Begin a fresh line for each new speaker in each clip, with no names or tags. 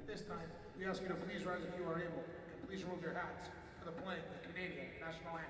This time, we ask you to please rise if you are able, and please remove your hats for the playing of the Canadian National Anthem.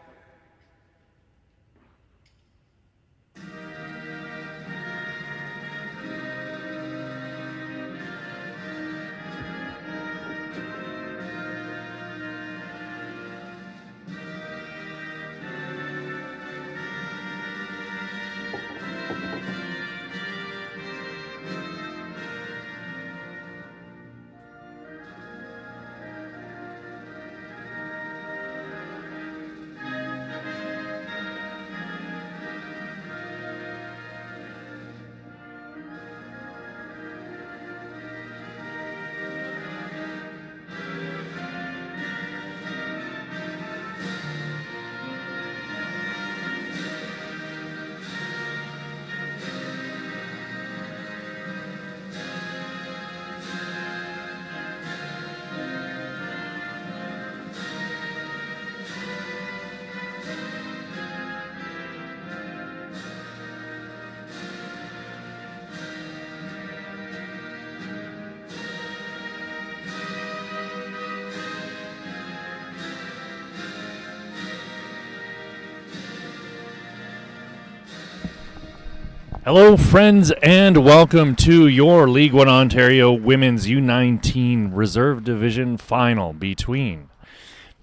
Hello, friends, and welcome to your League One Ontario Women's U19 Reserve Division Final between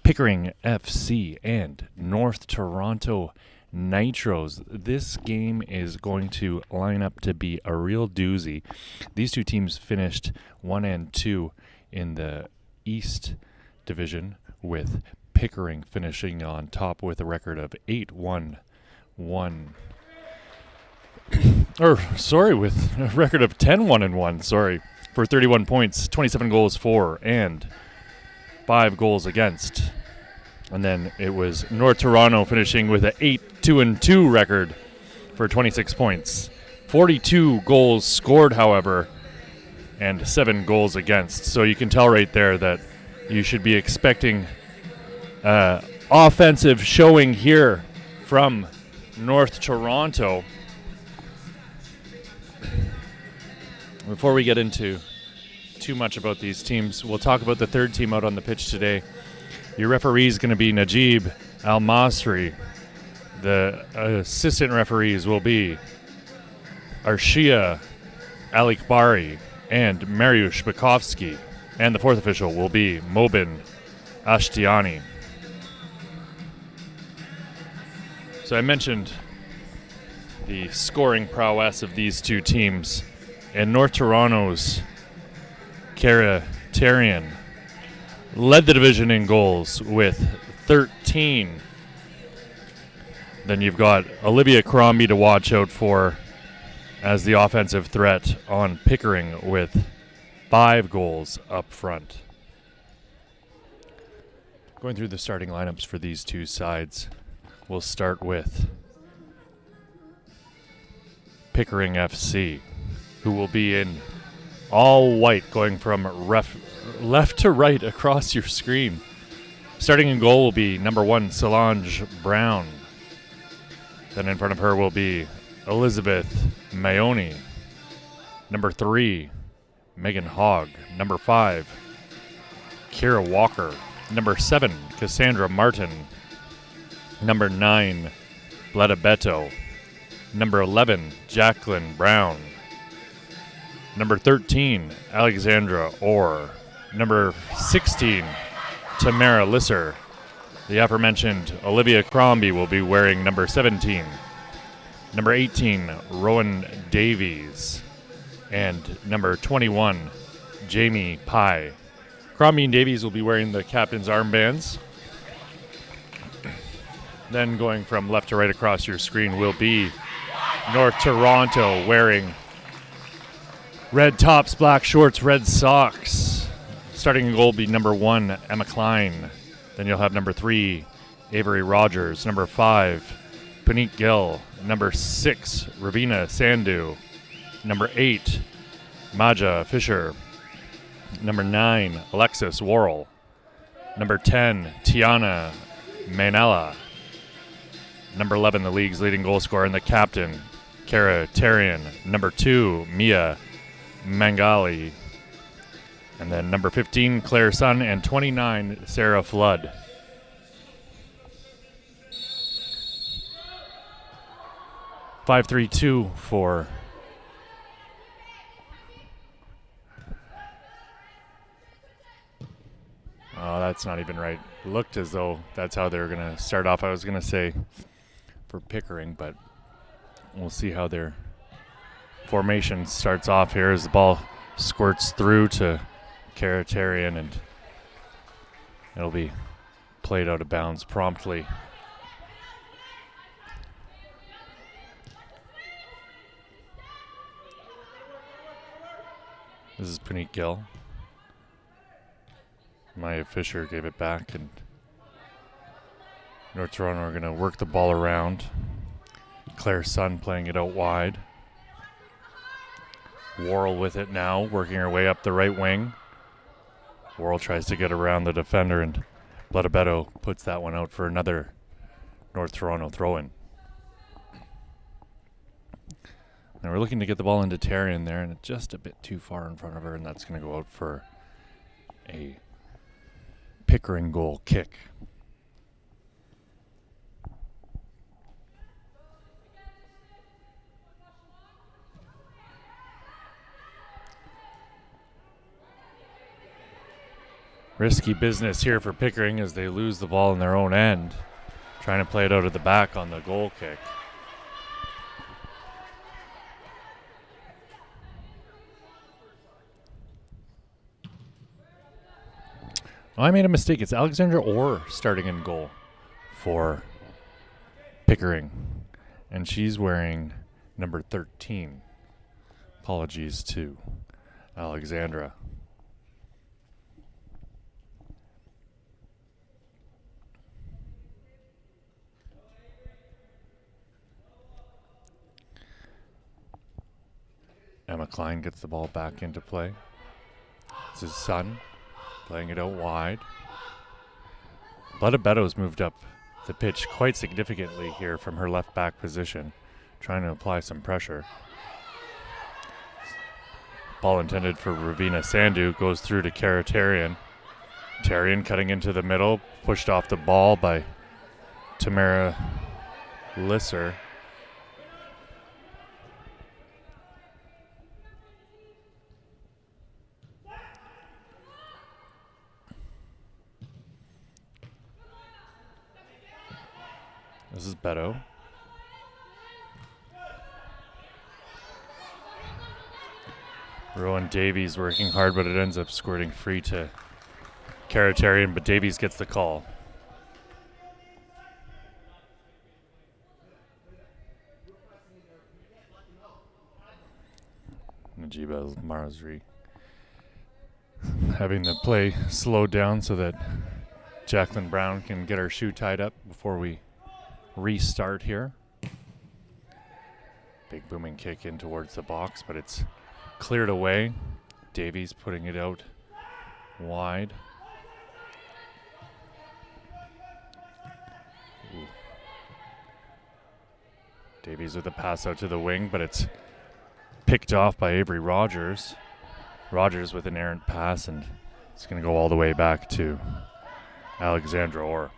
Pickering FC and North Toronto Nitros. This game is going to line up to be a real doozy. These two teams finished 1 and 2 in the East Division, with Pickering finishing on top with a record of 8-1-1. With a record of 10-1-1, for 31 points, 27 goals for, and 5 goals against. And then it was North Toronto finishing with an 8-2-2 record for 26 points. 42 goals scored, however, and 7 goals against. So you can tell right there that you should be expecting offensive showing here from North Toronto. Before we get into too much about these teams, we'll talk about the third team out on the pitch today. Your referee is going to be Najib Al-Masri. The assistant referees will be Arshia Alikbari and Mariusz Bukowski. And the fourth official will be Mobin Ashtiani. So I mentioned the scoring prowess of these two teams. And North Toronto's Kara Tarian led the division in goals with 13. Then you've got Olivia Crombie to watch out for as the offensive threat on Pickering with 5 goals up front. Going through the starting lineups for these two sides, we'll start with Pickering FC, who will be in all white, going from left to right across your screen. Starting in goal will be number 1, Solange Brown. Then in front of her will be Elizabeth Mayoni. Number 3, Megan Hogg. Number 5, Kira Walker. Number 7, Cassandra Martin. Number 9, Bleda Beto. Number 11, Jacqueline Brown. Number 13, Alexandra Orr. Number 16, Tamara Lisser. The aforementioned Olivia Crombie will be wearing number 17. Number 18, Rowan Davies. And number 21, Jamie Pye. Crombie and Davies will be wearing the captain's armbands. Then going from left to right across your screen will be North Toronto wearing red tops, black shorts, red socks. Starting in goal will be number 1, Emma Klein. Then you'll have number 3, Avery Rogers. Number 5, Puneet Gill. Number 6, Ravina Sandhu. Number 8, Maja Fisher. Number 9, Alexis Worrell. Number 10, Tiana Manella. Number 11, the league's leading goal scorer and the captain, Kara Tarian. Number 2, Mia Mangali. And then number 15, Claire Sun, and 29, Sarah Flood. (5-3-2) for oh, that's not even right. Looked as though that's how they're going to start off. I was going to say for Pickering, but we'll see how their formation starts off here as the ball squirts through to Karatarian, and it'll be played out of bounds promptly. This is Puneet Gill. Maya Fisher gave it back, and North Toronto are going to work the ball around. Claire Sun playing it out wide. Worrell with it now, working her way up the right wing. Worrell tries to get around the defender, and Blodabeto puts that one out for another North Toronto throw-in. And we're looking to get the ball into Tarian there, and it's just a bit too far in front of her, and that's going to go out for a Pickering goal kick. Risky business here for Pickering as they lose the ball in their own end, trying to play it out at the back on the goal kick. Oh, I made a mistake. It's Alexandra Orr starting in goal for Pickering, and she's wearing number 13. Apologies to Alexandra. Emma Klein gets the ball back into play. It's his son playing it out wide. Blodabedo's moved up the pitch quite significantly here from her left back position, trying to apply some pressure. Ball intended for Ravina Sandhu goes through to Karatarian. Tarian cutting into the middle, pushed off the ball by Tamara Lisser. This is Beto. Rowan Davies working hard, but it ends up squirting free to Karatarian, but Davies gets the call. Najiba Marazri having the play slowed down so that Jacqueline Brown can get her shoe tied up before we restart here. Big booming kick in towards the box, but it's cleared away. Davies putting it out wide. Ooh. Davies with a pass out to the wing, but it's picked off by Avery Rogers. Rogers with an errant pass, and it's going to go all the way back to Alexandra Orr.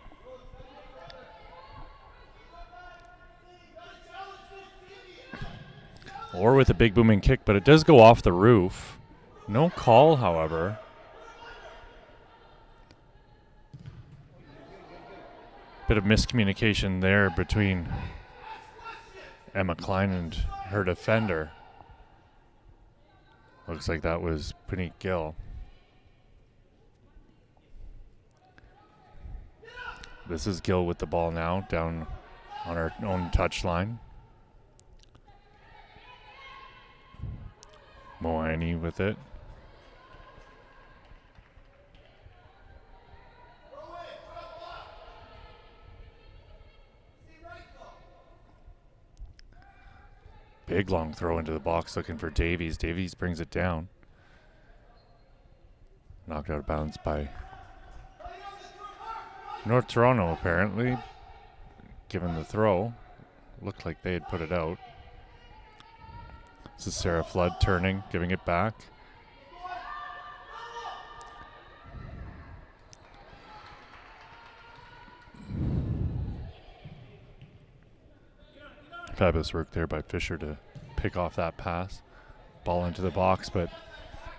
Or with a big booming kick, but it does go off the roof. No call, however. Bit of miscommunication there between Emma Klein and her defender. Looks like that was Puneet Gill. This is Gill with the ball now, down on her own touchline. Moani with it. Big long throw into the box looking for Davies. Davies brings it down. Knocked out of bounds by North Toronto, apparently. Given the throw. Looked like they had put it out. This is Sarah Flood turning, giving it back. Fabulous work there by Fisher to pick off that pass. Ball into the box, but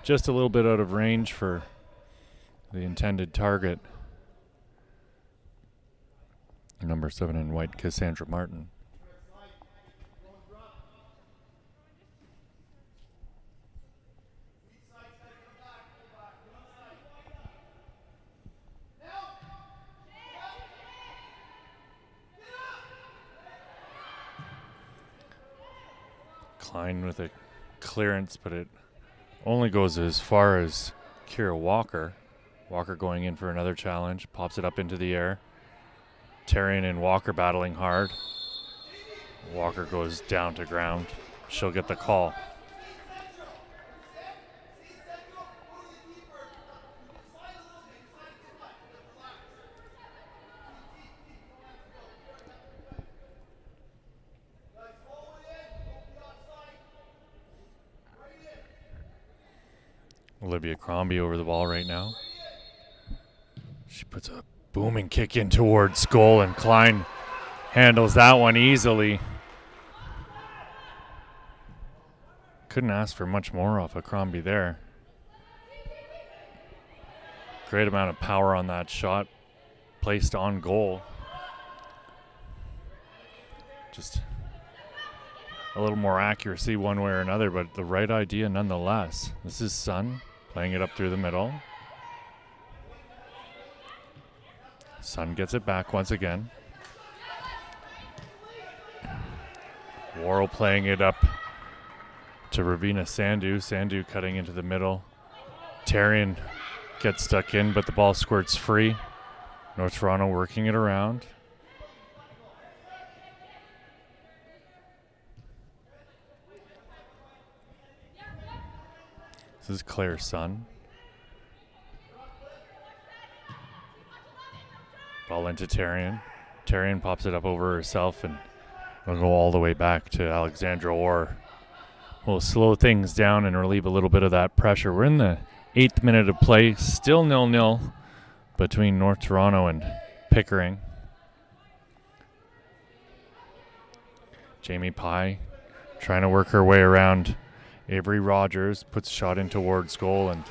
just a little bit out of range for the intended target. Number 7 in white, Cassandra Martin. Klein with a clearance, but it only goes as far as Kira Walker. Walker going in for another challenge, pops it up into the air. Tarian and Walker battling hard. Walker goes down to ground. She'll get the call. Olivia Crombie over the ball right now. She puts a booming kick in towards goal, and Klein handles that one easily. Couldn't ask for much more off of Crombie there. Great amount of power on that shot, placed on goal. Just a little more accuracy one way or another, but the right idea nonetheless. This is Sun playing it up through the middle. Sun gets it back once again. Worrell playing it up to Ravina Sandhu. Sandhu cutting into the middle. Tarian gets stuck in, but the ball squirts free. North Toronto working it around. This is Claire Sun. Ball into Tarian. Tarian pops it up over herself, and it'll go all the way back to Alexandra Orr. We'll slow things down and relieve a little bit of that pressure. We're in the 8th minute of play, still 0-0 between North Toronto and Pickering. Jamie Pye trying to work her way around Avery Rogers, puts a shot in towards goal, and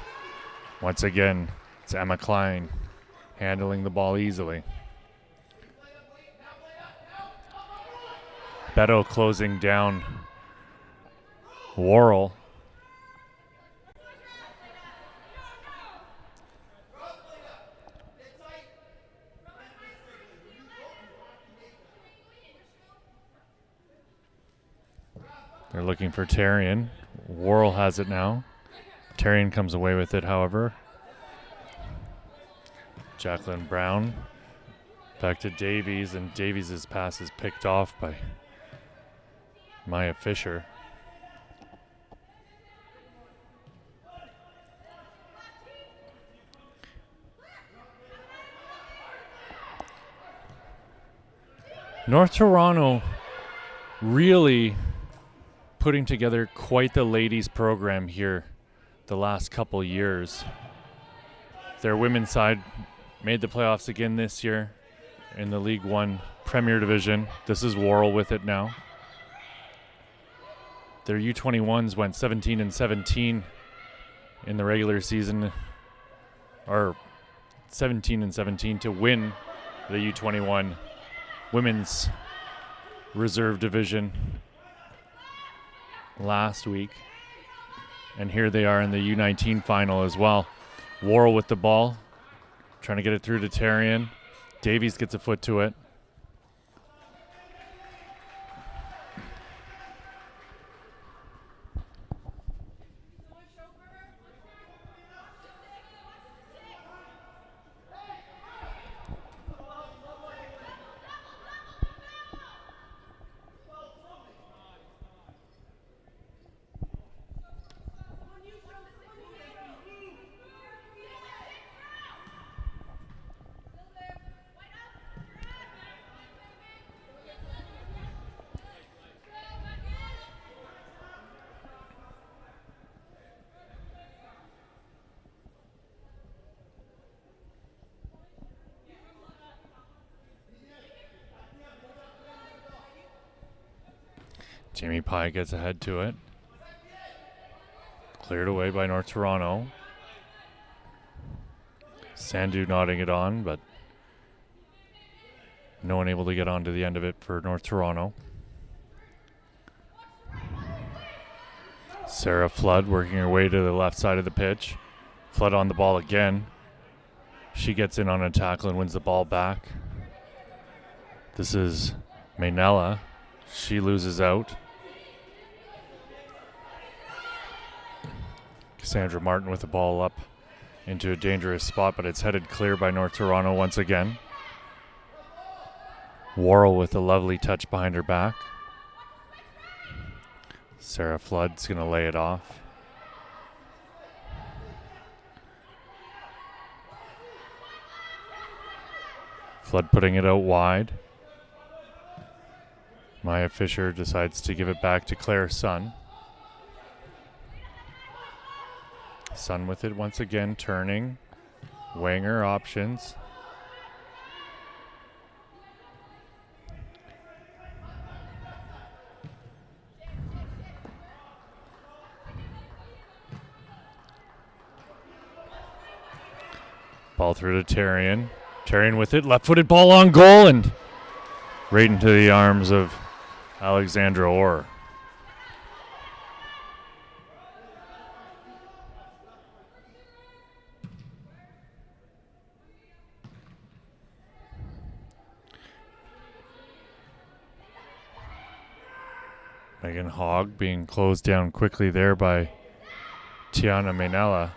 once again, it's Emma Klein handling the ball easily. Beto closing down Worrell. They're looking for Tarian. Worrell has it now. Tarian comes away with it, however. Jacqueline Brown back to Davies, and Davies' pass is picked off by Maya Fisher. North Toronto really putting together quite the ladies program here the last couple years. Their women's side made the playoffs again this year in the League One Premier Division. This is Worrell with it now. Their U21s went 17-17 in the regular season, or 17-17 to win the U21 Women's Reserve Division last week. And here they are in the U19 final as well. Worrell with the ball, trying to get it through to Tarian. Davies gets a foot to it. Jamie Pye gets ahead to it. Cleared away by North Toronto. Sandu nodding it on, but no one able to get onto the end of it for North Toronto. Sarah Flood working her way to the left side of the pitch. Flood on the ball again. She gets in on a tackle and wins the ball back. This is Maynella. She loses out. Cassandra Martin with the ball up into a dangerous spot, but it's headed clear by North Toronto once again. Worrell with a lovely touch behind her back. Sarah Flood's going to lay it off. Flood putting it out wide. Maya Fisher decides to give it back to Claire Sun. Sun with it once again, turning. Weighing her options. Ball through to Tarian. Tarian with it, left-footed ball on goal, and right into the arms of Alexandra Orr. Megan Hogg being closed down quickly there by Tiana Maynella.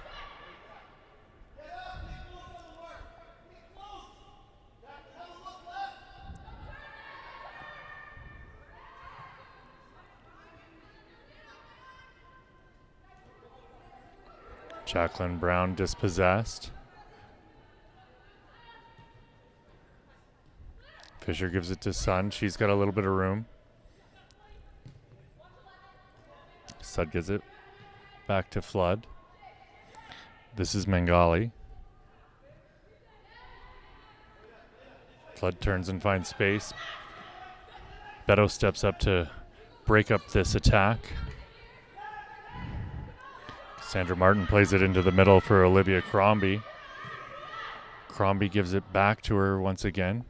Jacqueline Brown dispossessed. Fisher gives it to Sun. She's got a little bit of room. Sud gives it back to Flood. This is Mangali. Flood turns and finds space. Beto steps up to break up this attack. Sandra Martin plays it into the middle for Olivia Crombie. Crombie gives it back to her once again.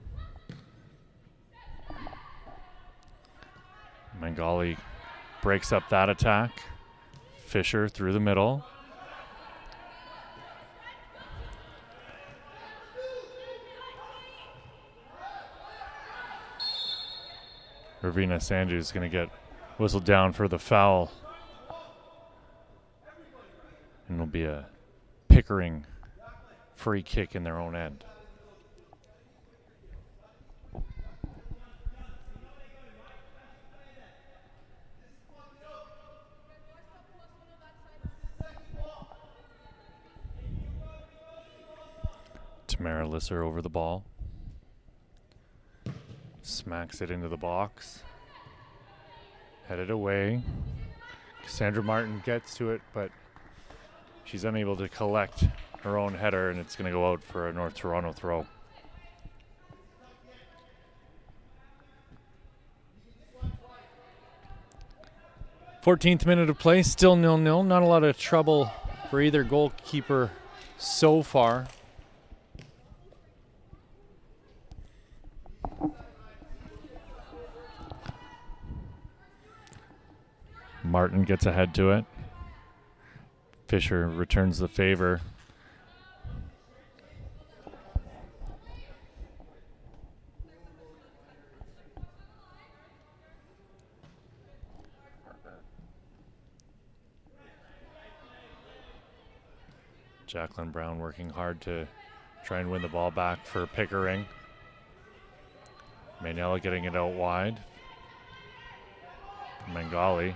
Mangali breaks up that attack. Fisher through the middle. Ravina Sandu is going to get whistled down for the foul. And it'll be a Pickering free kick in their own end. Tamara Lisser over the ball. Smacks it into the box. Headed away. Cassandra Martin gets to it, but she's unable to collect her own header, and it's going to go out for a North Toronto throw. .14th minute of play, still 0-0. Not a lot of trouble for either goalkeeper so far. Martin gets ahead to it. Fisher returns the favor. Jacqueline Brown working hard to try and win the ball back for Pickering. Maynella getting it out wide. Mangali.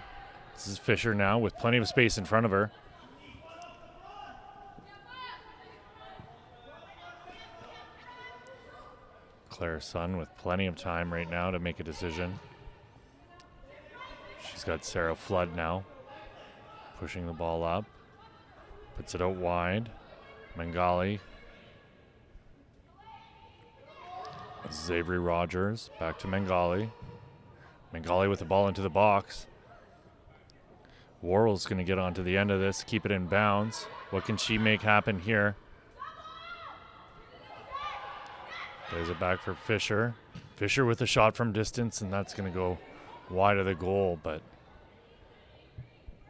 This is Fisher now with plenty of space in front of her. Claire Sun with plenty of time right now to make a decision. She's got Sarah Flood now, pushing the ball up. Puts it out wide. Mangali. This is Avery Rogers. Back to Mangali. Bengali with the ball into the box. Worrell's going to get onto the end of this, keep it in bounds. What can she make happen here? There's it back for Fisher. Fisher with a shot from distance, and that's going to go wide of the goal, but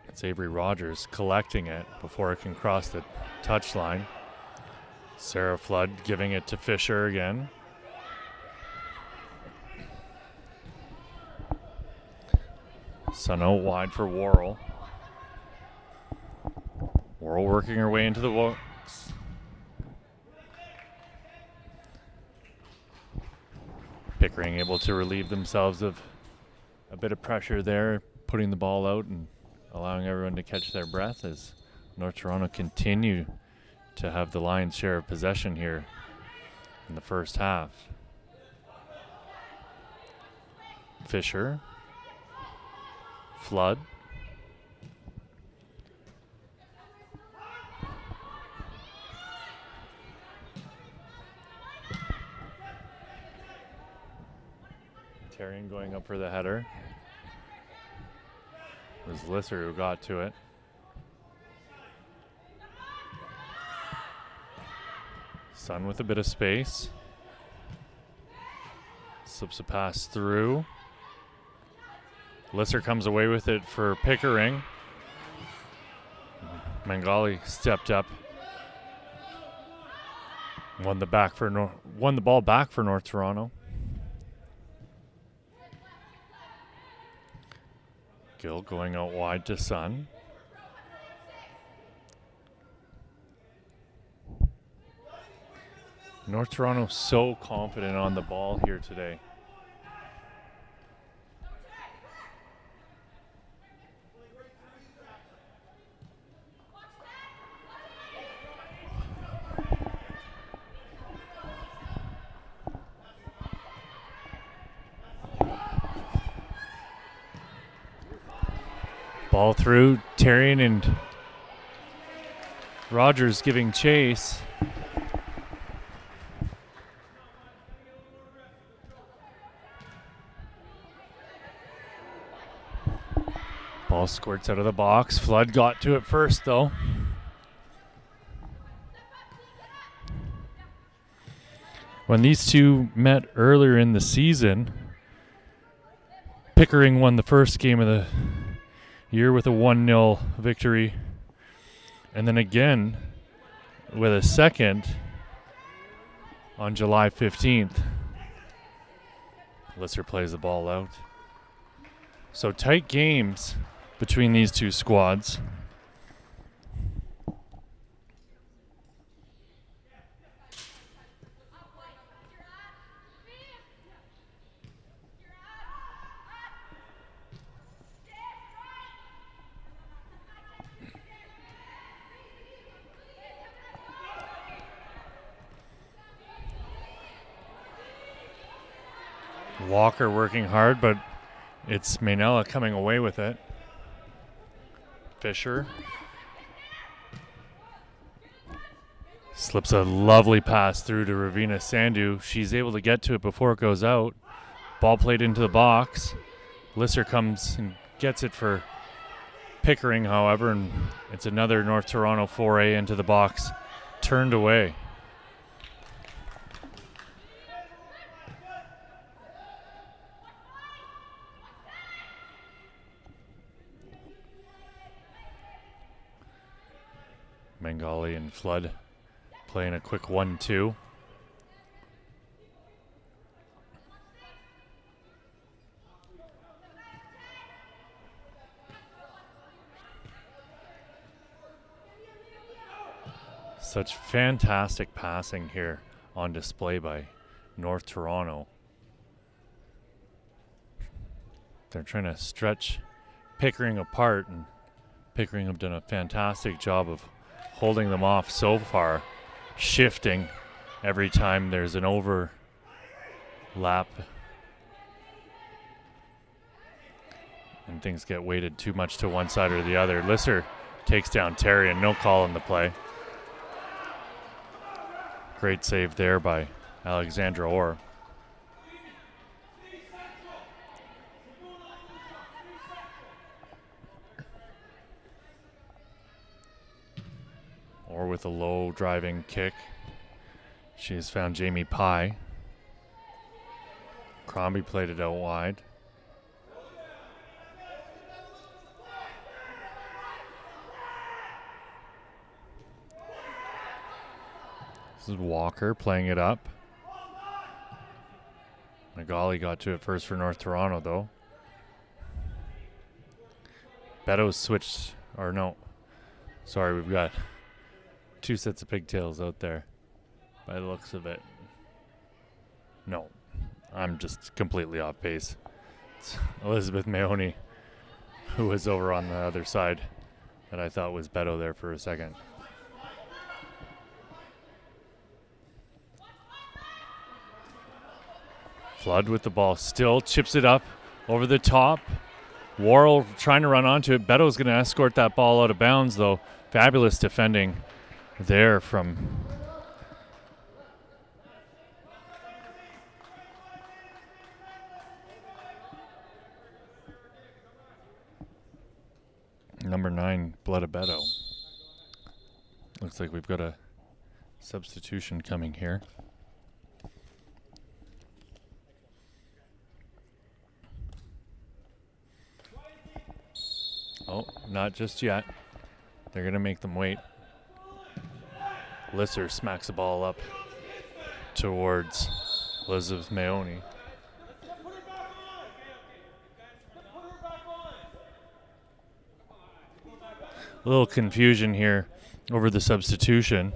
it's Avery Rogers collecting it before it can cross the touchline. Sarah Flood giving it to Fisher again. Sun out wide for Worrell. Worrell working her way into the box. Pickering able to relieve themselves of a bit of pressure there, putting the ball out and allowing everyone to catch their breath as North Toronto continue to have the lion's share of possession here in the first half. Fisher. Flood. Tarian going up for the header. It was Lisser who got to it. Sun with a bit of space. Slips a pass through. Lisser comes away with it for Pickering. Mangali stepped up. Won the ball back for North Toronto. Gill going out wide to Sun. North Toronto so confident on the ball here today. Ball through, Tarian and Rogers giving chase. Ball squirts out of the box. Flood got to it first, though. When these two met earlier in the season, Pickering won the first game of the year with a 1-0 victory, and then again with a second on July 15th. Lisser plays the ball out. So tight games between these two squads. Walker working hard, but it's Maynella coming away with it. Fisher slips a lovely pass through to Ravina Sandhu. She's able to get to it before it goes out. Ball played into the box. Lisser comes and gets it for Pickering, however, and it's another North Toronto foray into the box, turned away. Bengali and Flood playing a quick 1-2. Such fantastic passing here on display by North Toronto. They're trying to stretch Pickering apart, and Pickering have done a fantastic job of holding them off so far, shifting every time there's an overlap. And things get weighted too much to one side or the other. Lisser takes down Terry and no call in the play. Great save there by Alexandra Orr. or with a low driving kick. She has found Jamie Pye. Crombie played it out wide. This is Walker playing it up. Nagali got to it first for North Toronto, though. Beto's switched, or no. Sorry, we've got 2 sets of pigtails out there by the looks of it. No, I'm just completely off base. It's Elizabeth Mahoney, who was over on the other side, that I thought was Beto there for a second. Flood with the ball still, chips it up over the top. Worrell trying to run onto it. Beto's going to escort that ball out of bounds, though. Fabulous defending there from number 9, Blood Beto. Looks like we've got a substitution coming here. Oh, not just yet. They're going to make them wait. Lisser smacks the ball up towards Elizabeth Mahoney. A little confusion here over the substitution.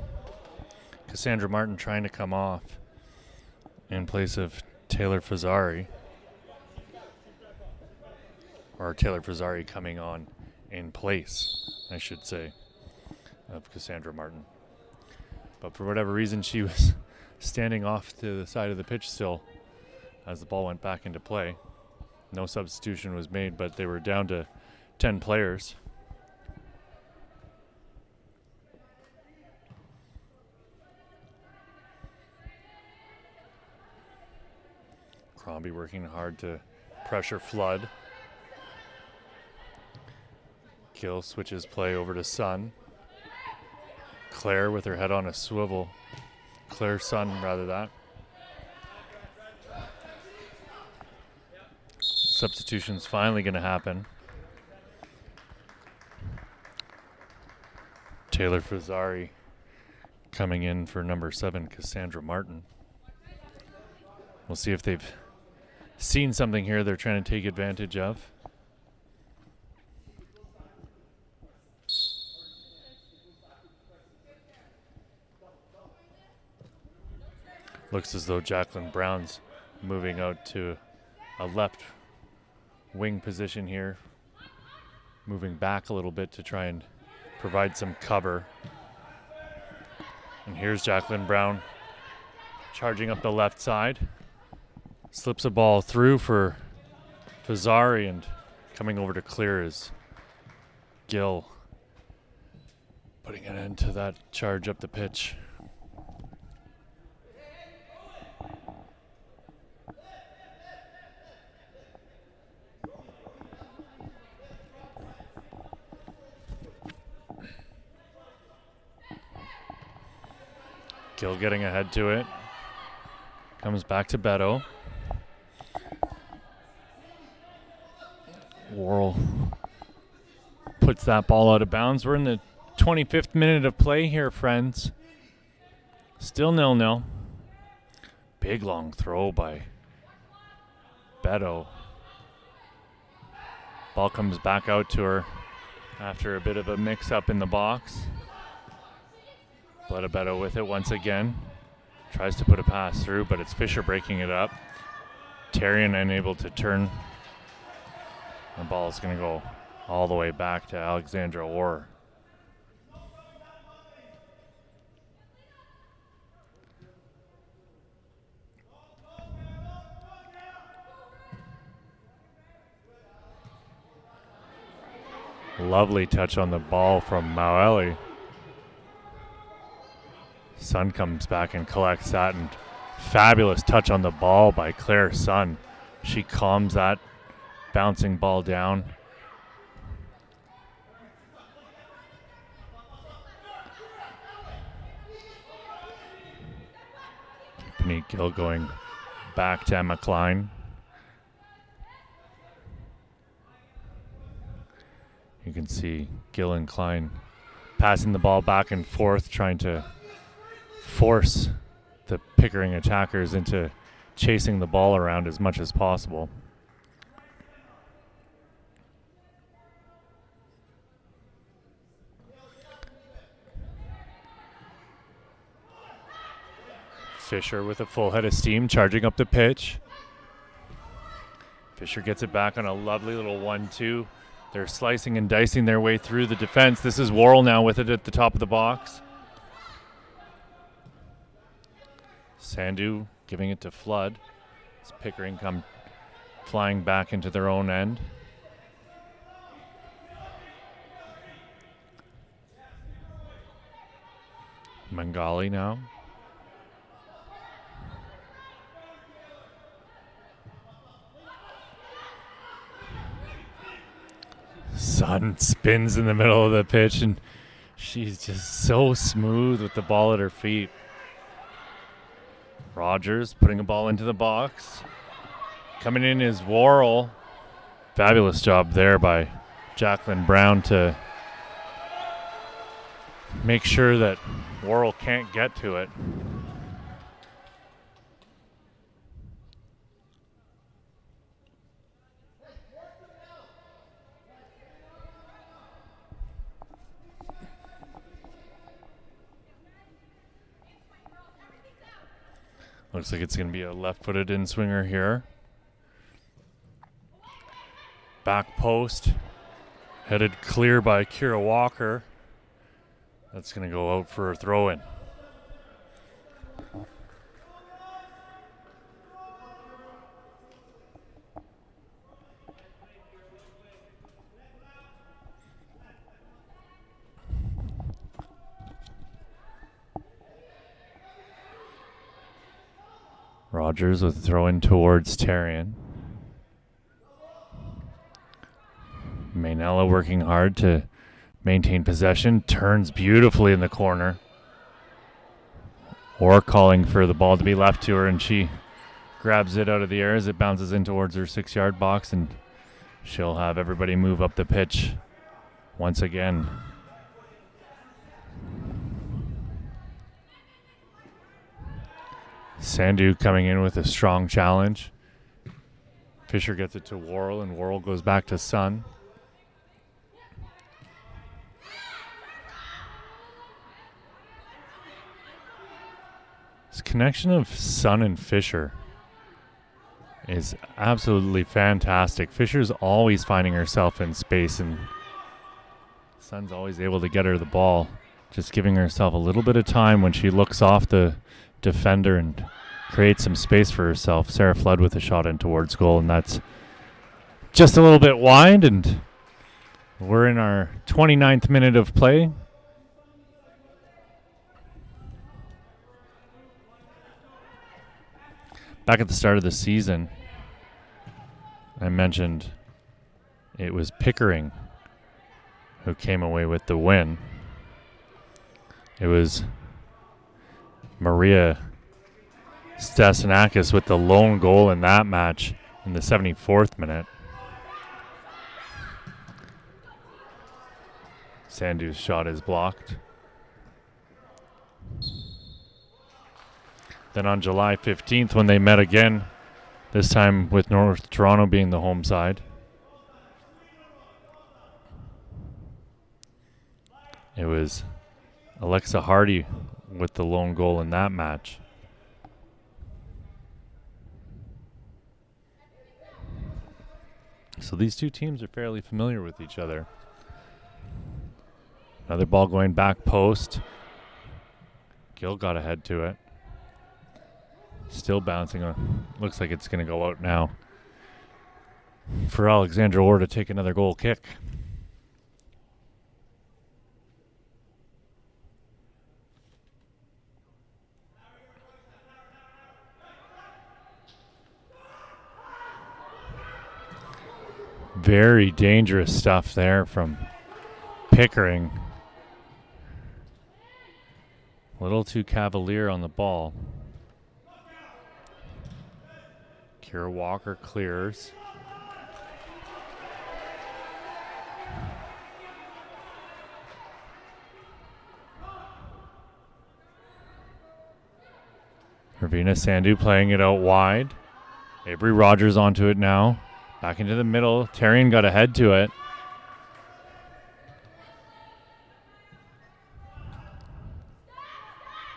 Cassandra Martin trying to come off in place of Taylor Fazzari. Or Taylor Fazzari coming on in place, I should say, of Cassandra Martin. But for whatever reason, she was standing off to the side of the pitch still as the ball went back into play. No substitution was made, but they were down to 10 players. Crombie working hard to pressure Flood. Gill switches play over to Sun. Claire with her head on a swivel. Claire Sun, rather that. Substitution's finally going to happen. Taylor Fazzari coming in for number 7, Cassandra Martin. We'll see if they've seen something here they're trying to take advantage of. Looks as though Jacqueline Brown's moving out to a left wing position here. Moving back a little bit to try and provide some cover. And here's Jacqueline Brown charging up the left side. Slips a ball through for Fazzari, and coming over to clear is Gill. Putting an end to that charge up the pitch. Gill getting ahead to it. Comes back to Beto. Worrell puts that ball out of bounds. We're in the 25th minute of play here, friends. Still 0-0. Big long throw by Beto. Ball comes back out to her after a bit of a mix-up in the box. Beto with it once again. Tries to put a pass through, but it's Fisher breaking it up. Tarian unable to turn. The ball is going to go all the way back to Alexandra Orr. Lovely touch on the ball from Maueli. Sun comes back and collects that, and fabulous touch on the ball by Claire Sun. She calms that bouncing ball down. Panit Gill going back to Emma Klein. You can see Gill and Klein passing the ball back and forth, trying to force the Pickering attackers into chasing the ball around as much as possible. Fisher with a full head of steam, charging up the pitch. Fisher gets it back on a lovely little 1-2. They're slicing and dicing their way through the defense. This is Worrell now with it at the top of the box. Sandu giving it to Flood. As Pickering come flying back into their own end. Mangali now. Sun spins in the middle of the pitch, and she's just so smooth with the ball at her feet. Rogers putting a ball into the box. Coming in is Worrell. Fabulous job there by Jacqueline Brown to make sure that Worrell can't get to it. Looks like it's going to be a left-footed in-swinger here. Back post. Headed clear by Kira Walker. That's going to go out for a throw-in. Rogers with a throw-in towards Tarian. Mainella working hard to maintain possession. Turns beautifully in the corner. Or calling for the ball to be left to her, and she grabs it out of the air as it bounces in towards her 6-yard box, and she'll have everybody move up the pitch once again. Sandu coming in with a strong challenge. Fisher gets it to Worrell, and Worrell goes back to Sun. This connection of Sun and Fisher is absolutely fantastic. Fisher's always finding herself in space, and Sun's always able to get her the ball, just giving herself a little bit of time when she looks off the defender and create some space for herself. Sarah Flood with a shot in towards goal, and that's just a little bit wide, and we're in our 29th minute of play. Back at the start of the season, I mentioned it was Pickering who came away with the win. It was Maria Stasinakis with the lone goal in that match in the 74th minute. Sandu's shot is blocked. Then on July 15th, when they met again, this time with North Toronto being the home side, it was Alexa Hardy with the lone goal in that match. So these two teams are fairly familiar with each other. Another ball going back post. Gill got ahead to it. Still bouncing on. Looks like it's going to go out now for Alexandra Orr to take another goal kick. Very dangerous stuff there from Pickering. A little too cavalier on the ball. Kira Walker clears. Ravina Sandhu playing it out wide. Avery Rogers onto it now. Back into the middle. Tarian got ahead to it.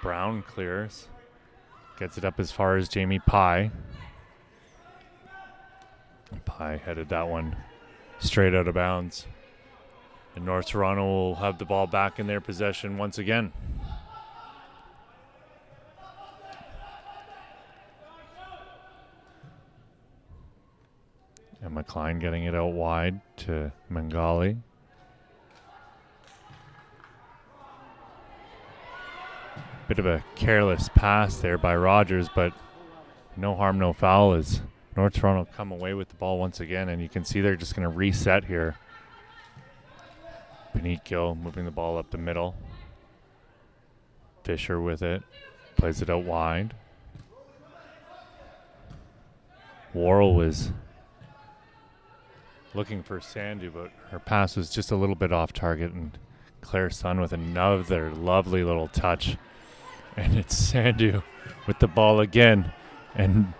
Brown clears. Gets it up as far as Jamie Pye. Pye headed that one straight out of bounds. And North Toronto will have the ball back in their possession once again. And McLean getting it out wide to Mangali. Bit of a careless pass there by Rogers, but no harm, no foul as North Toronto come away with the ball once again, and you can see they're just going to reset here. Panit Gill moving the ball up the middle. Fisher with it. Plays it out wide. Worrell was looking for Sandhu, but her pass was just a little bit off target, and Claire Sun with another lovely little touch. And it's Sandhu with the ball again. And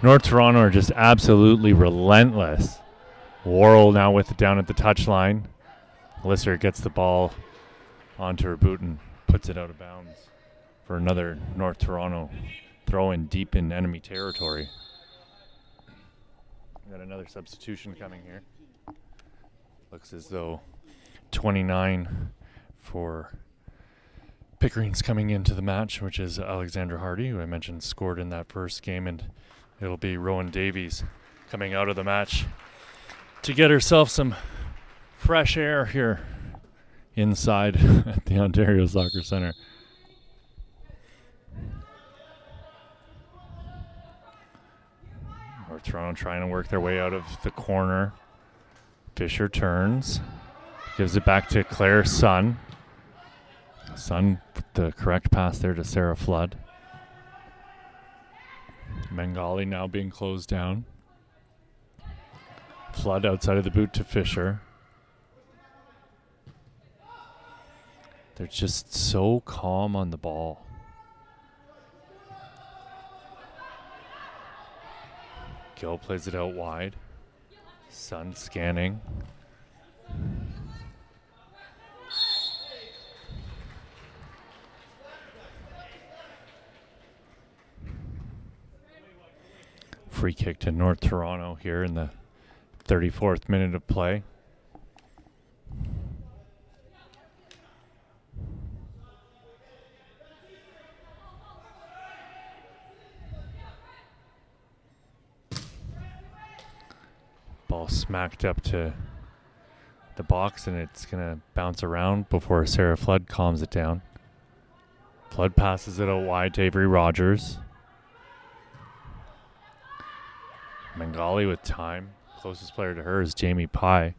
North Toronto are just absolutely relentless. Worrell now with it down at the touchline. Lisser gets the ball onto her boot and puts it out of bounds for another North Toronto throw in deep in enemy territory. We got another substitution coming here. Looks as though 29 for Pickering's coming into the match, which is Alexandra Hardy, who I mentioned scored in that first game, and it'll be Rowan Davies coming out of the match to get herself some fresh air here inside at the Ontario Soccer Centre. North Toronto trying to work their way out of the corner. Fisher turns, gives it back to Claire Sun. Sun, the correct pass there to Sarah Flood. Mangali now being closed down. Flood outside of the boot to Fisher. They're just so calm on the ball. Gill plays it out wide. Sun scanning. Free kick to North Toronto here in the 34th minute of play. Ball smacked up to the box, and it's going to bounce around before Sarah Flood calms it down. Flood passes it out wide to Avery Rogers. Mangali with time. Closest player to her is Jamie Pye.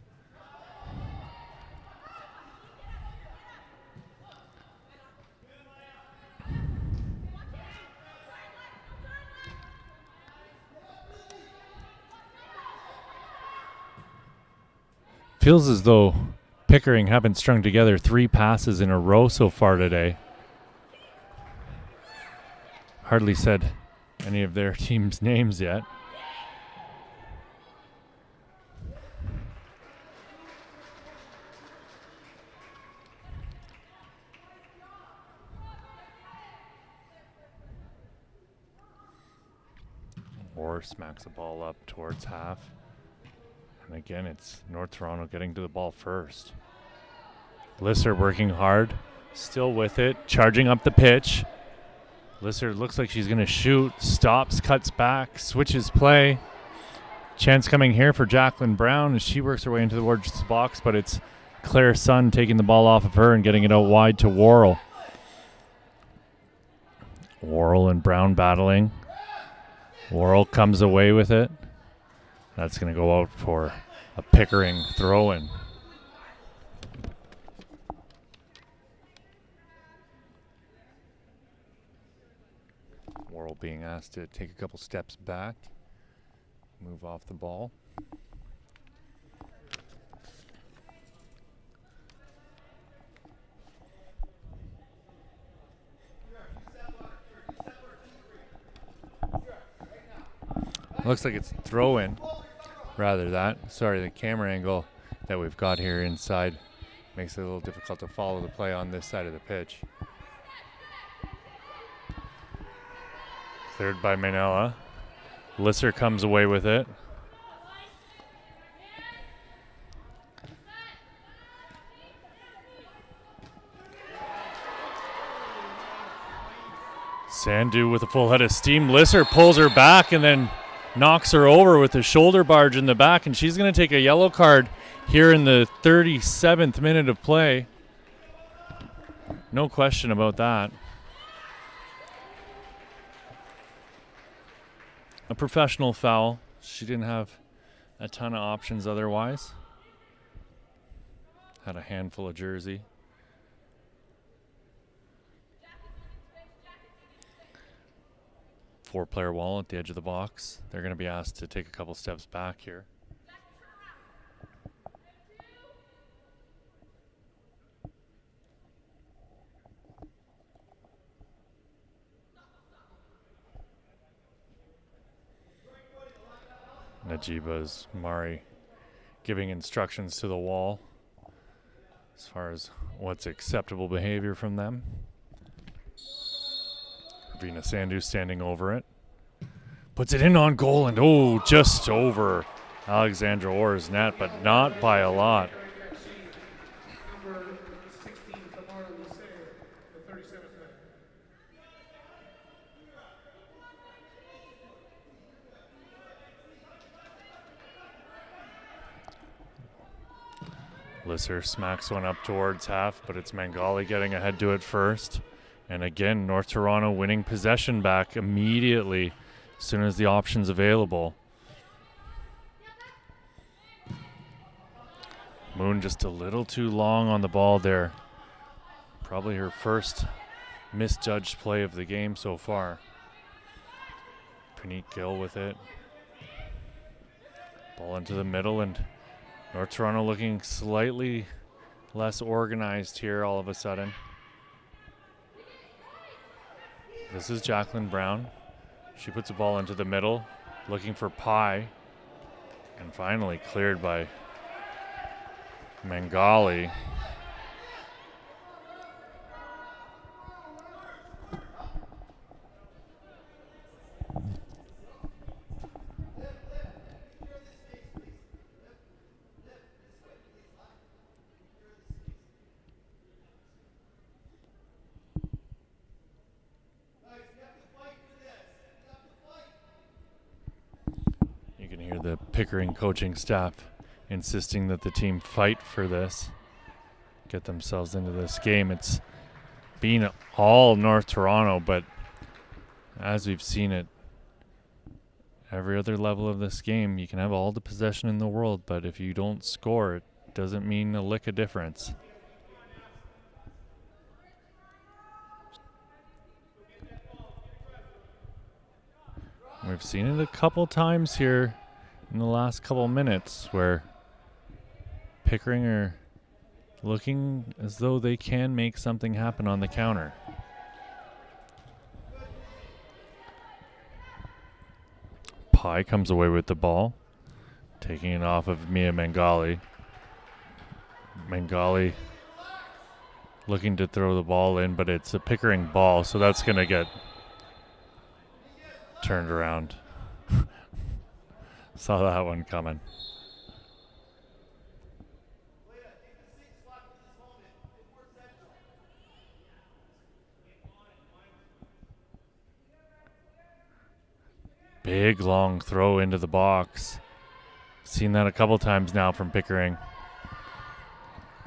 Feels as though Pickering haven't strung together 3 passes in a row so far today. Hardly said any of their team's names yet. Or smacks the ball up towards half. And again, it's North Toronto getting to the ball first. Lisser working hard, still with it, charging up the pitch. Lisser looks like she's going to shoot, stops, cuts back, switches play. Chance coming here for Jacqueline Brown as she works her way into the Warriors box, but it's Claire Sun taking the ball off of her and getting it out wide to Worrell. Worrell and Brown battling. Worrell comes away with it. That's going to go out for a Pickering throw-in. Worrell being asked to take a couple steps back. Move off the ball. Looks like it's throw-in, rather that. Sorry, the camera angle that we've got here inside makes it a little difficult to follow the play on this side of the pitch. Cleared by Manella. Lisser comes away with it. Sandu with a full head of steam. Lisser pulls her back and then knocks her over with a shoulder barge in the back, and she's going to take a yellow card here in the 37th minute of play. No question about that. A professional foul. She didn't have a ton of options otherwise. Had a handful of jersey. Four-player wall at the edge of the box. They're going to be asked to take a couple steps back here. Najiba's Mari giving instructions to the wall as far as what's acceptable behavior from them. Vina Sandu standing over it. Puts it in on goal and just over Alexandra Orr's net, but not by a lot.
Number 16, Tamara Lisser, the 37th minute.
Lisser smacks one up towards half, but it's Mangali getting ahead to it first. And again, North Toronto winning possession back immediately as soon as the option's available. Moon just a little too long on the ball there. Probably her first misjudged play of the game so far. Praneet Gill with it. Ball into the middle, and North Toronto looking slightly less organized here all of a sudden. This is Jacqueline Brown. She puts the ball into the middle, looking for Pai, and finally cleared by Mangali. The Pickering coaching staff insisting that the team fight for this, get themselves into this game. It's been all North Toronto, but as we've seen it every other level of this game, you can have all the possession in the world, but if you don't score, it doesn't mean a lick of difference. We've seen it a couple times here in the last couple minutes where Pickering are looking as though they can make something happen on the counter. Pai comes away with the ball, taking it off of Mia Mangali. Mangali looking to throw the ball in, but it's a Pickering ball, so that's going to get turned around. Saw that one coming. Big long throw into the box. Seen that a couple times now from Pickering.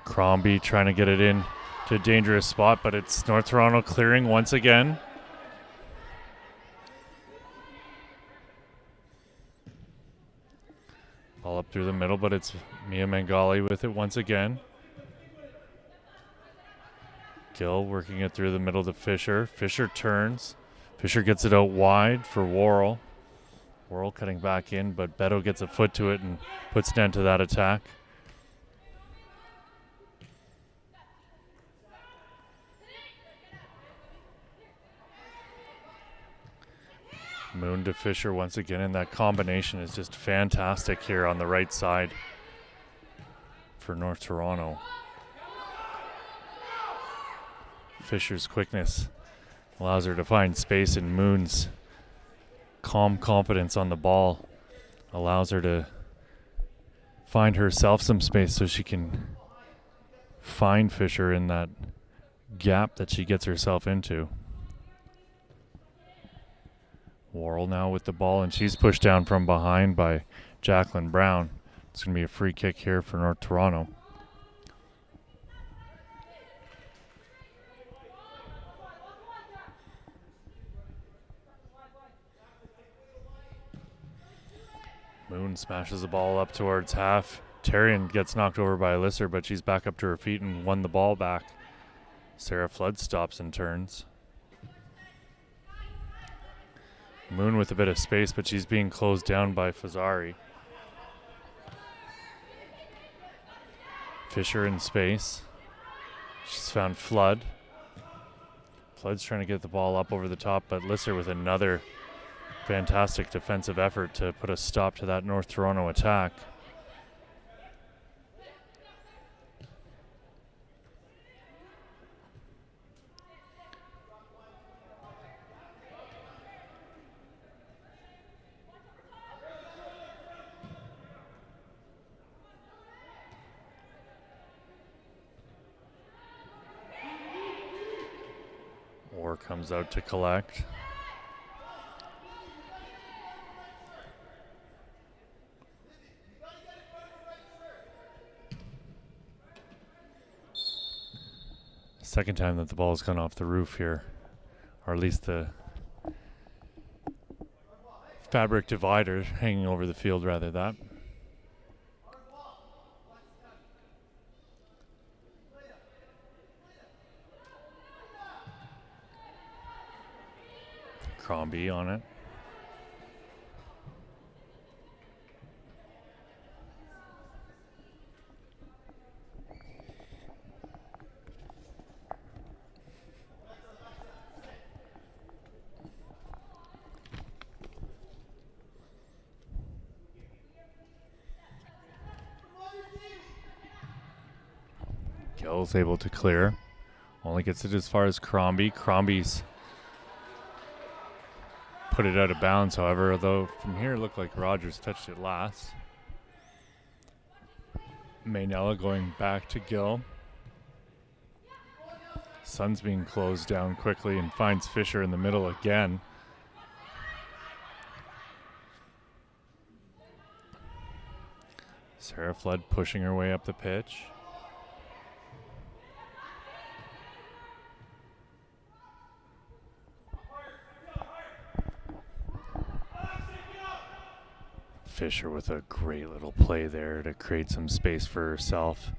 Crombie trying to get it in to a dangerous spot, but it's North Toronto clearing once again. Ball up through the middle, but it's Mia Mangali with it once again. Gill working it through the middle to Fisher. Fisher turns. Fisher gets it out wide for Worrell. Worrell cutting back in, but Beto gets a foot to it and puts an end to that attack. Moon to Fisher once again, and that combination is just fantastic here on the right side for North Toronto. Fisher's quickness allows her to find space, and Moon's calm confidence on the ball allows her to find herself some space so she can find Fisher in that gap that she gets herself into. Worrell now with the ball, and she's pushed down from behind by Jacqueline Brown. It's going to be a free kick here for North Toronto. Moon smashes the ball up towards half. Tarian gets knocked over by Lisser, but she's back up to her feet and won the ball back. Sarah Flood stops and turns. Moon with a bit of space, but she's being closed down by Fazari. Fisher in space. She's found Flood. Flood's trying to get the ball up over the top, but Lisser with another fantastic defensive effort to put a stop to that North Toronto attack. Orr comes out to collect. Second time that the ball's gone off the roof here, or at least the fabric divider hanging over the field, rather that. Crombie on it. Gill's able to clear. Only gets it as far as Crombie. Crombie's put it out of bounds, however, although from here it looked like Rogers touched it last. Maynella going back to Gill. Sun's being closed down quickly and finds Fisher in the middle again. Sarah Flood pushing her way up the pitch. Fisher with a great little play there to create some space for herself.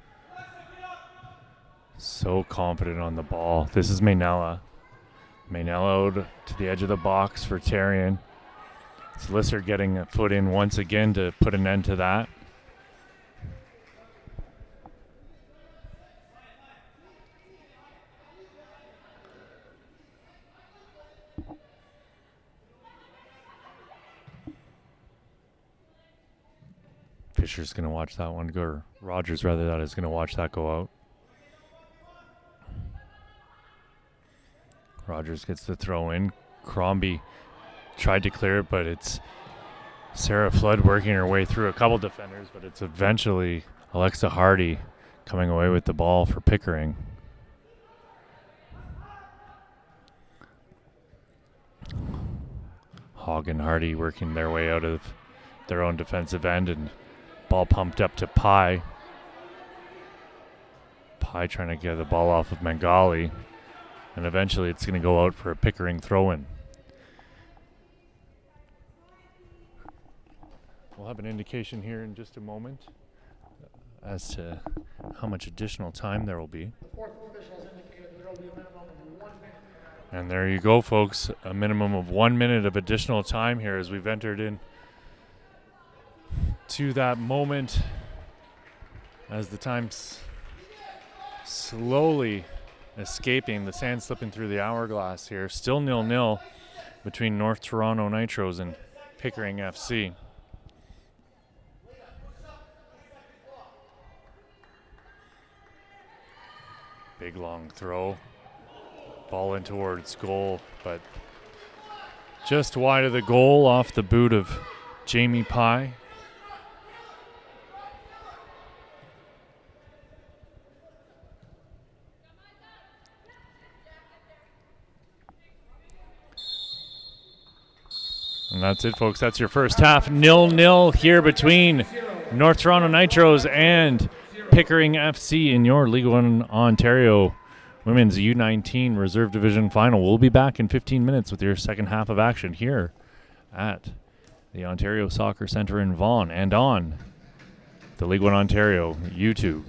So confident on the ball. This is Maynella. Maynella out to the edge of the box for Tarian. It's Lisser getting a foot in once again to put an end to that. Fisher's going to watch that one go, or Rogers rather, that is going to watch that go out. Rogers gets the throw in. Crombie tried to clear it, but it's Sarah Flood working her way through a couple defenders, but it's eventually Alexa Hardy coming away with the ball for Pickering. Hogg and Hardy working their way out of their own defensive end, and ball pumped up to Pye. Pye trying to get the ball off of Mangali, and eventually it's going to go out for a Pickering throw-in. We'll have an indication here in just a moment as to how much additional time there will be.
The fourth official has indicated there will be a minimum of 1 minute.
And there you go, folks. A minimum of 1 minute of additional time here as we've entered in to that moment as the time's slowly escaping, the sand slipping through the hourglass here. Still 0-0 between North Toronto Nitros and Pickering FC. Big long throw. Ball in towards goal, but just wide of the goal off the boot of Jamie Pye. And that's it, folks. That's your first half. 0-0 here between North Toronto Nitros and Pickering FC in your League One Ontario Women's U19 Reserve Division Final. We'll be back in 15 minutes with your second half of action here at the Ontario Soccer Centre in Vaughan and on the League One Ontario YouTube.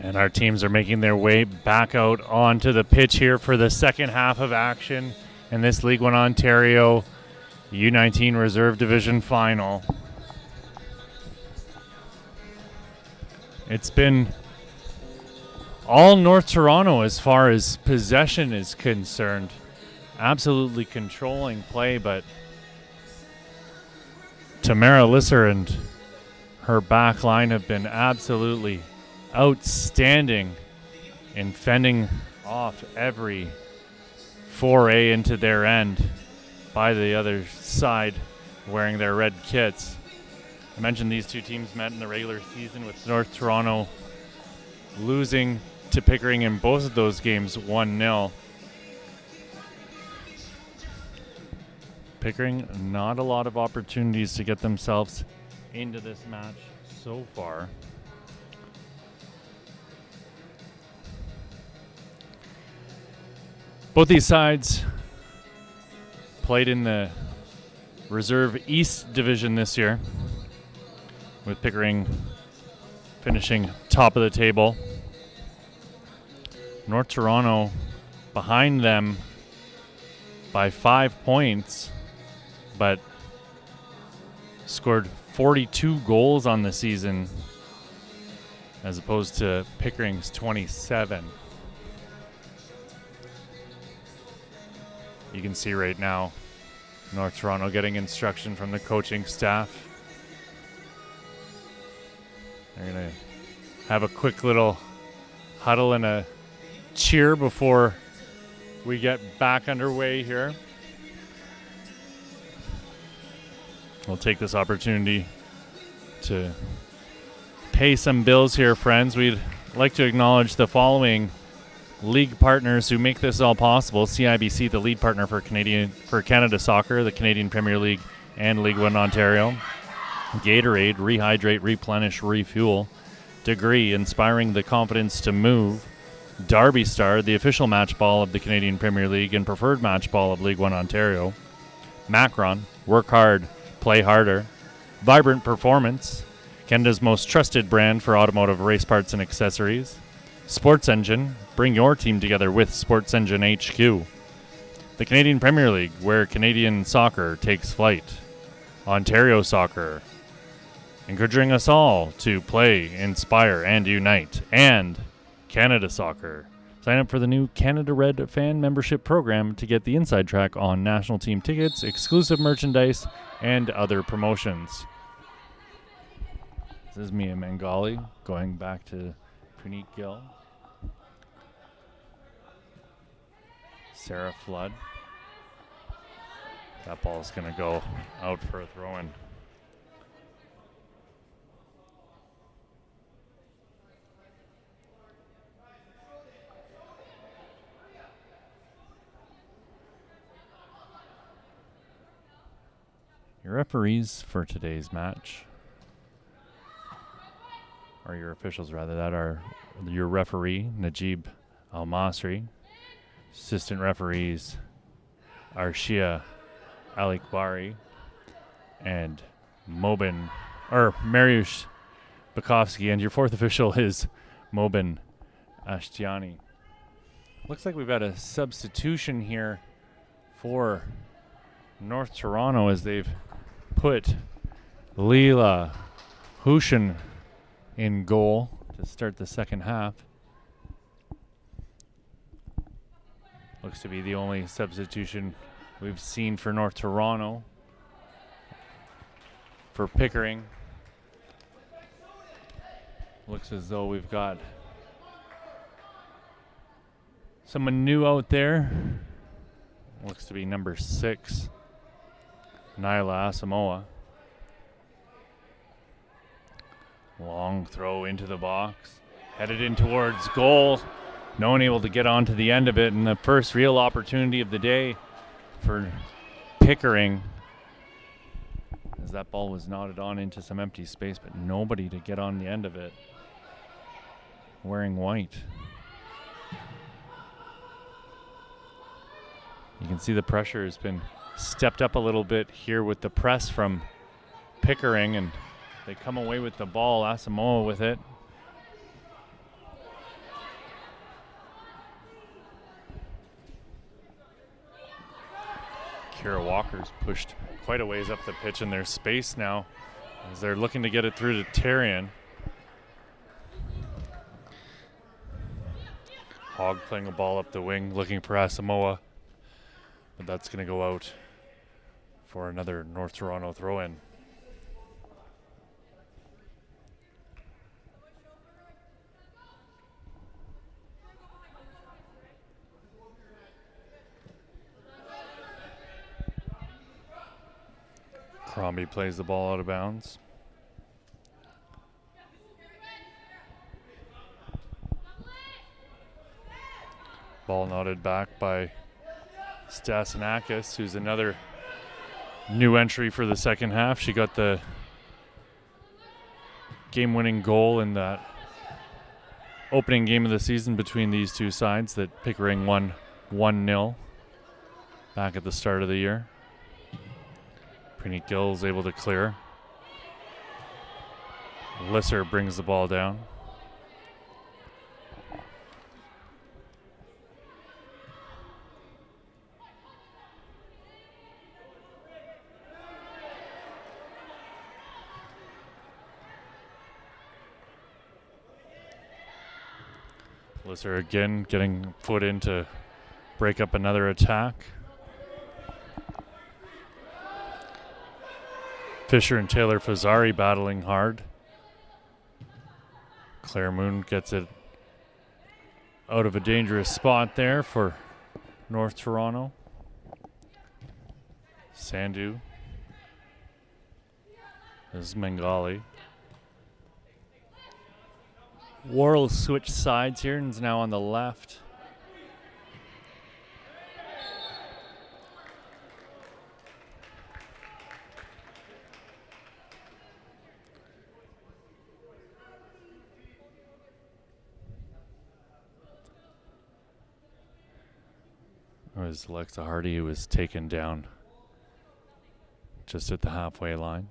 And our teams are making their way back out onto the pitch here for the second half of action in this League One Ontario U19 Reserve Division Final. It's been all North Toronto as far as possession is concerned. Absolutely controlling play, but Tamara Lisser and her back line have been absolutely outstanding in fending off every foray into their end by the other side wearing their red kits. I mentioned these two teams met in the regular season, with North Toronto losing to Pickering in both of those games 1-0. Pickering, not a lot of opportunities to get themselves into this match so far. Both these sides played in the Reserve East Division this year, with Pickering finishing top of the table. North Toronto behind them by 5 points, but scored 42 goals on the season as opposed to Pickering's 27. You can see right now North Toronto getting instruction from the coaching staff. They're going to have a quick little huddle and a cheer before we get back underway here. We'll take this opportunity to pay some bills here, friends. We'd like to acknowledge the following league partners who make this all possible. CIBC, the lead partner for Canada Soccer, the Canadian Premier League, and League One Ontario. Gatorade, rehydrate, replenish, refuel. Degree, inspiring the confidence to move. Derby Star, the official match ball of the Canadian Premier League and preferred match ball of League One Ontario. Macron, work hard, play harder. Vibrant Performance, Canada's most trusted brand for automotive race parts and accessories. Sports Engine, bring your team together with Sports Engine HQ. The Canadian Premier League, where Canadian soccer takes flight. Ontario Soccer, encouraging us all to play, inspire, and unite. And Canada Soccer. Sign up for the new Canada Red fan membership program to get the inside track on national team tickets, exclusive merchandise, and other promotions. This is Mia Mangali going back to Puneet Gill. Sarah Flood. That ball's going to go out for a throw-in. Your referees for today's match, or your officials rather, that are your referee, Najib Al-Masri, assistant referees, Arshia Alikwari, and Mariusz Bukowski, and your fourth official is Mobin Ashtiani. Looks like we've got a substitution here for North Toronto as they've put Leela Hushin in goal to start the second half. Looks to be the only substitution we've seen for North Toronto. For Pickering, looks as though we've got someone new out there. Looks to be number 6, Nyla Asamoah. Long throw into the box, headed in towards goal. No one able to get onto the end of it, and the first real opportunity of the day for Pickering, as that ball was knotted on into some empty space, but nobody to get on the end of it wearing white. You can see the pressure has been stepped up a little bit here with the press from Pickering, and they come away with the ball. Asamoah with it. Kira Walker's pushed quite a ways up the pitch in their space now as they're looking to get it through to Tarian. Hogg playing a ball up the wing, looking for Asamoah, but that's going to go out for another North Toronto throw-in. Crombie plays the ball out of bounds. Ball nodded back by Stasinakis, who's another new entry for the second half. She got the game-winning goal in that opening game of the season between these two sides that Pickering won 1-0 back at the start of the year. Preneet Gill's able to clear. Lisser brings the ball down. Lisser again getting foot in to break up another attack. Fisher and Taylor Fazzari battling hard. Claire Moon gets it out of a dangerous spot there for North Toronto. Sandhu. This is Mengali. Worrell switched sides here and is now on the left. It was Alexa Hardy who was taken down just at the halfway line.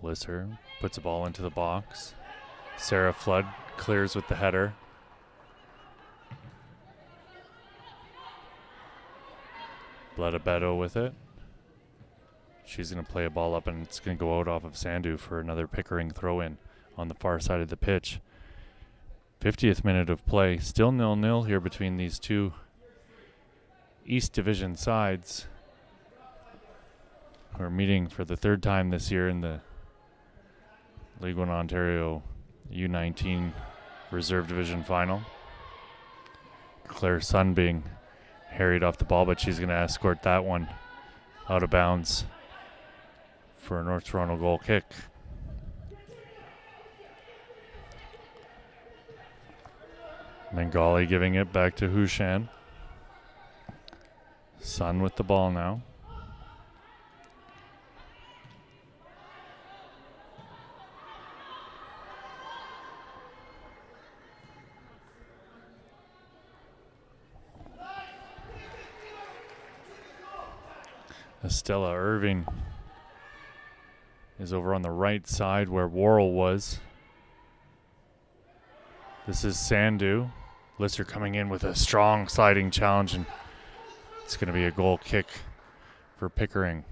Lisser puts a ball into the box. Sarah Flood clears with the header. Bladabedo with it. She's going to play a ball up and it's going to go out off of Sandhu for another Pickering throw-in on the far side of the pitch. 50th minute of play. Still 0-0 here between these two East Division sides who are meeting for the third time this year in the League One Ontario U19 Reserve Division Final. Claire Sun being harried off the ball, but she's going to escort that one out of bounds for a North Toronto goal kick. Mengali giving it back to Hushan. Sun with the ball now. Estella Irving is over on the right side where Worrell was. This is Sandhu. Lisser coming in with a strong sliding challenge, and it's going to be a goal kick for Pickering.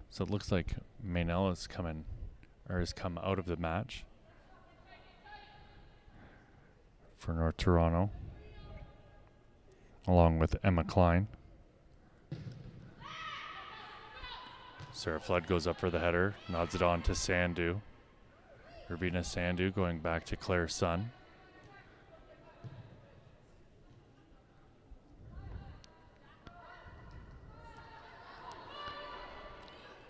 So it looks like Maynell is coming, or has come out of the match for North Toronto, along with Emma Klein. Sarah Flood goes up for the header, nods it on to Sandhu. Ravina Sandhu going back to Claire Sun.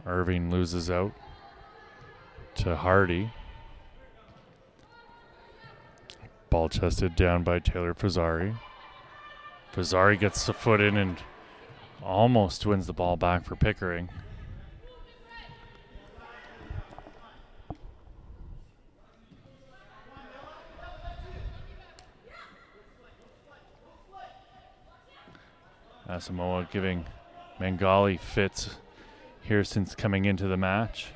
Irving loses out to Hardy. Ball chested down by Taylor Fazzari. Fazzari gets the foot in and almost wins the ball back for Pickering. Asamoah giving Mangali fits here since coming into the match.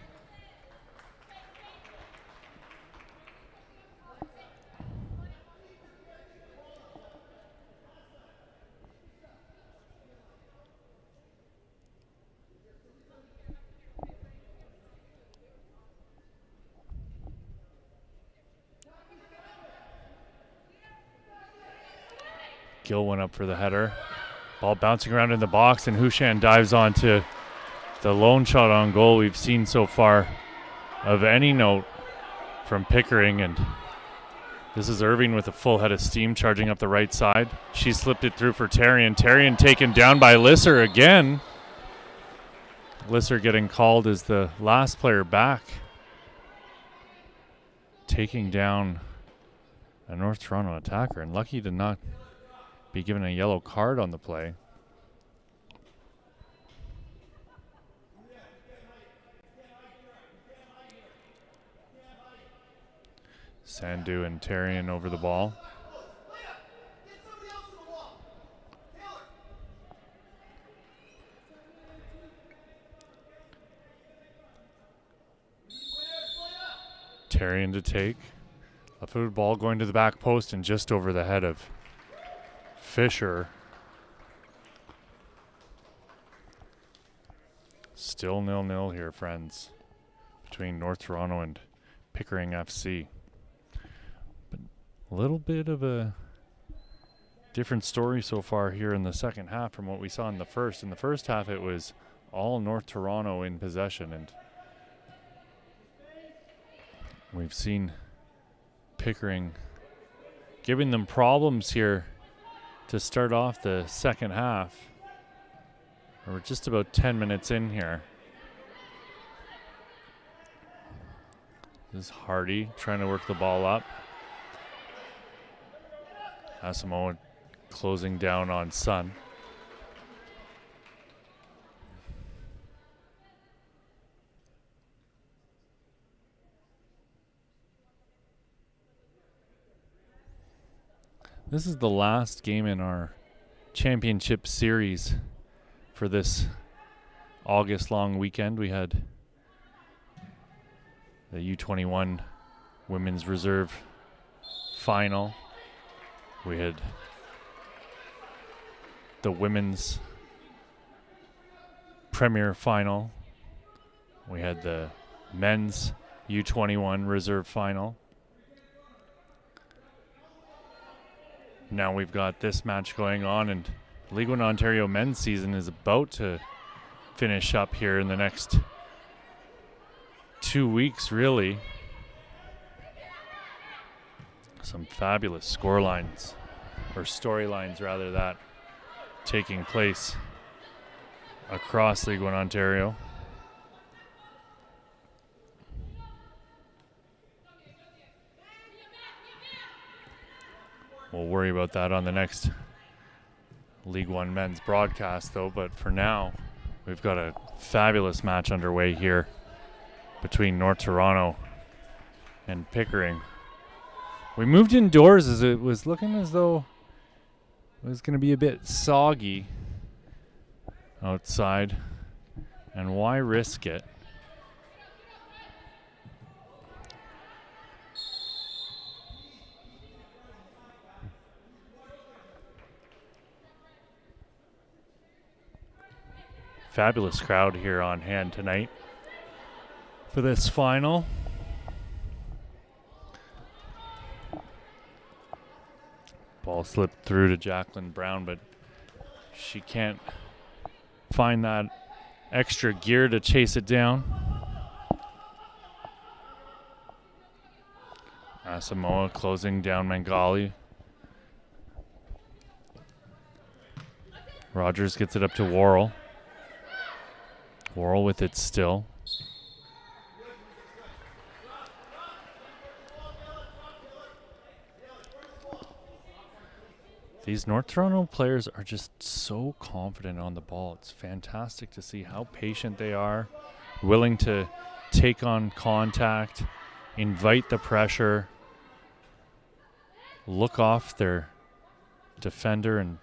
Gill went up for the header. Ball bouncing around in the box, and Hushan dives onto the lone shot on goal we've seen so far of any note from Pickering. And this is Irving with a full head of steam charging up the right side. She slipped it through for Tarian. Tarian taken down by Lisser again. Lisser getting called as the last player back, taking down a North Toronto attacker, and lucky to not be given a yellow card on the play. Sandu and Tarian over the ball. Tarian to take. Left-footed ball going to the back post and just over the head of Fisher. Still 0-0 here, friends, between North Toronto and Pickering FC. But a little bit of a different story so far here in the second half from what we saw in the first. In the first half, it was all North Toronto in possession, and we've seen Pickering giving them problems here to start off the second half. We're just about 10 minutes in here. This is Hardy trying to work the ball up. Asamoah closing down on Sun. This is the last game in our championship series for this August-long weekend. We had the U21 Women's Reserve Final. We had the Women's Premier Final. We had the Men's U21 Reserve Final. Now we've got this match going on, and League One Ontario men's season is about to finish up here in the next 2 weeks, really. Some fabulous scorelines, or storylines rather, that taking place across League One Ontario. We'll worry about that on the next League One men's broadcast, though. But for now, we've got a fabulous match underway here between North Toronto and Pickering. We moved indoors as it was looking as though it was going to be a bit soggy outside. And why risk it? Fabulous crowd here on hand tonight for this final. Ball slipped through to Jacqueline Brown, but she can't find that extra gear to chase it down. Asamoah closing down Mangali. Rogers gets it up to Worrell. Worrell with it still. These North Toronto players are just so confident on the ball. It's fantastic to see how patient they are, willing to take on contact, invite the pressure, look off their defender, and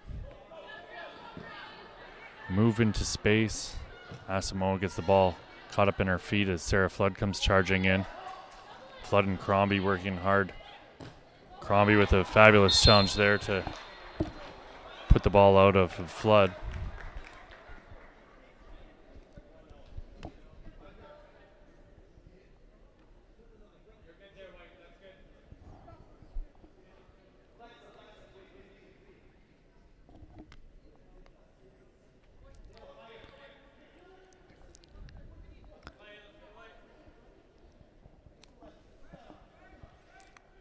move into space. Asamoah gets the ball caught up in her feet as Sarah Flood comes charging in. Flood and Crombie working hard. Crombie with a fabulous challenge there to put the ball out of Flood.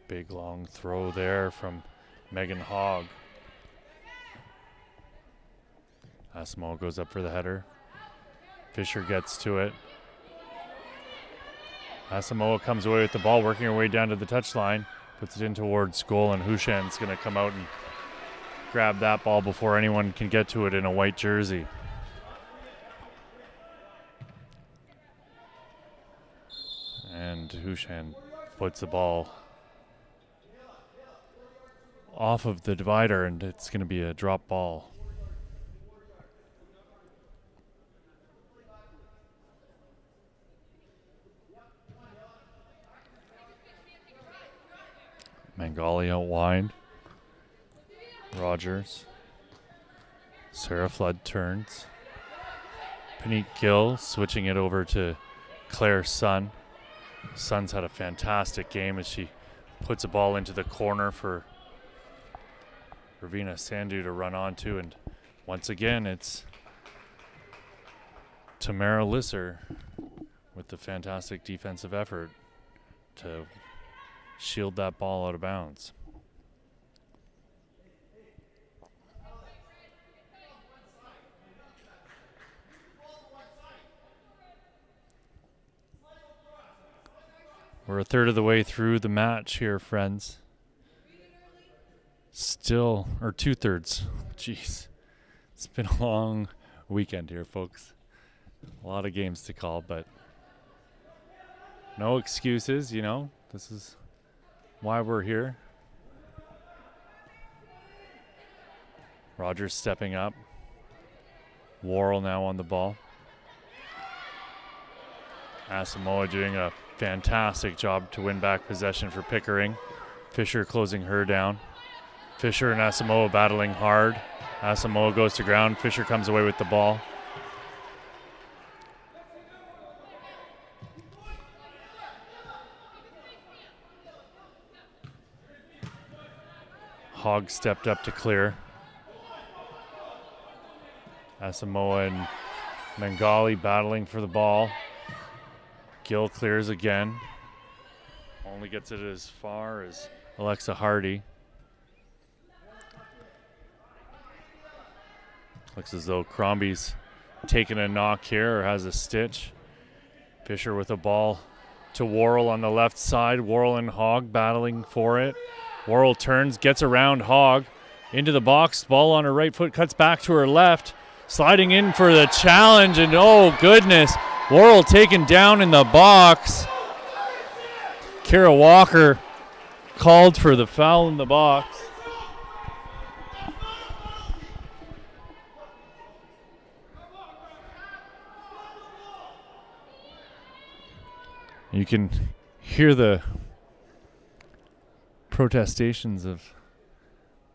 Big long throw there from Megan Hogg. Asamoah goes up for the header. Fisher gets to it. Asamoah comes away with the ball, working her way down to the touchline. Puts it in towards goal, and Hushan's going to come out and grab that ball before anyone can get to it in a white jersey. And Hushan puts the ball off of the divider, and it's going to be a drop ball. Mangali out wide. Rogers. Sarah Flood turns. Panique Gill switching it over to Claire Sun. Sun's had a fantastic game as she puts a ball into the corner for Ravina Sandhu to run onto, and once again it's Tamara Lisser with the fantastic defensive effort to shield that ball out of bounds. We're a third of the way through the match here, friends. Still, or 2/3. Jeez. It's been a long weekend here, folks. A lot of games to call, but no excuses, you know. This is why we're here. Rogers stepping up. Worrell now on the ball. Asamoah doing a fantastic job to win back possession for Pickering. Fisher closing her down. Fisher and Asamoah battling hard. Asamoah goes to ground. Fisher comes away with the ball. Hogg stepped up to clear. Asamoah and Mangali battling for the ball. Gill clears again. Only gets it as far as Alexa Hardy. Looks as though Crombie's taking a knock here or has a stitch. Fisher with a ball to Worrell on the left side. Worrell and Hogg battling for it. Worrell turns, gets around Hogg into the box. Ball on her right foot, cuts back to her left. Sliding in for the challenge, and oh goodness, Worrell taken down in the box. Kara Walker called for the foul in the box. You can hear the protestations of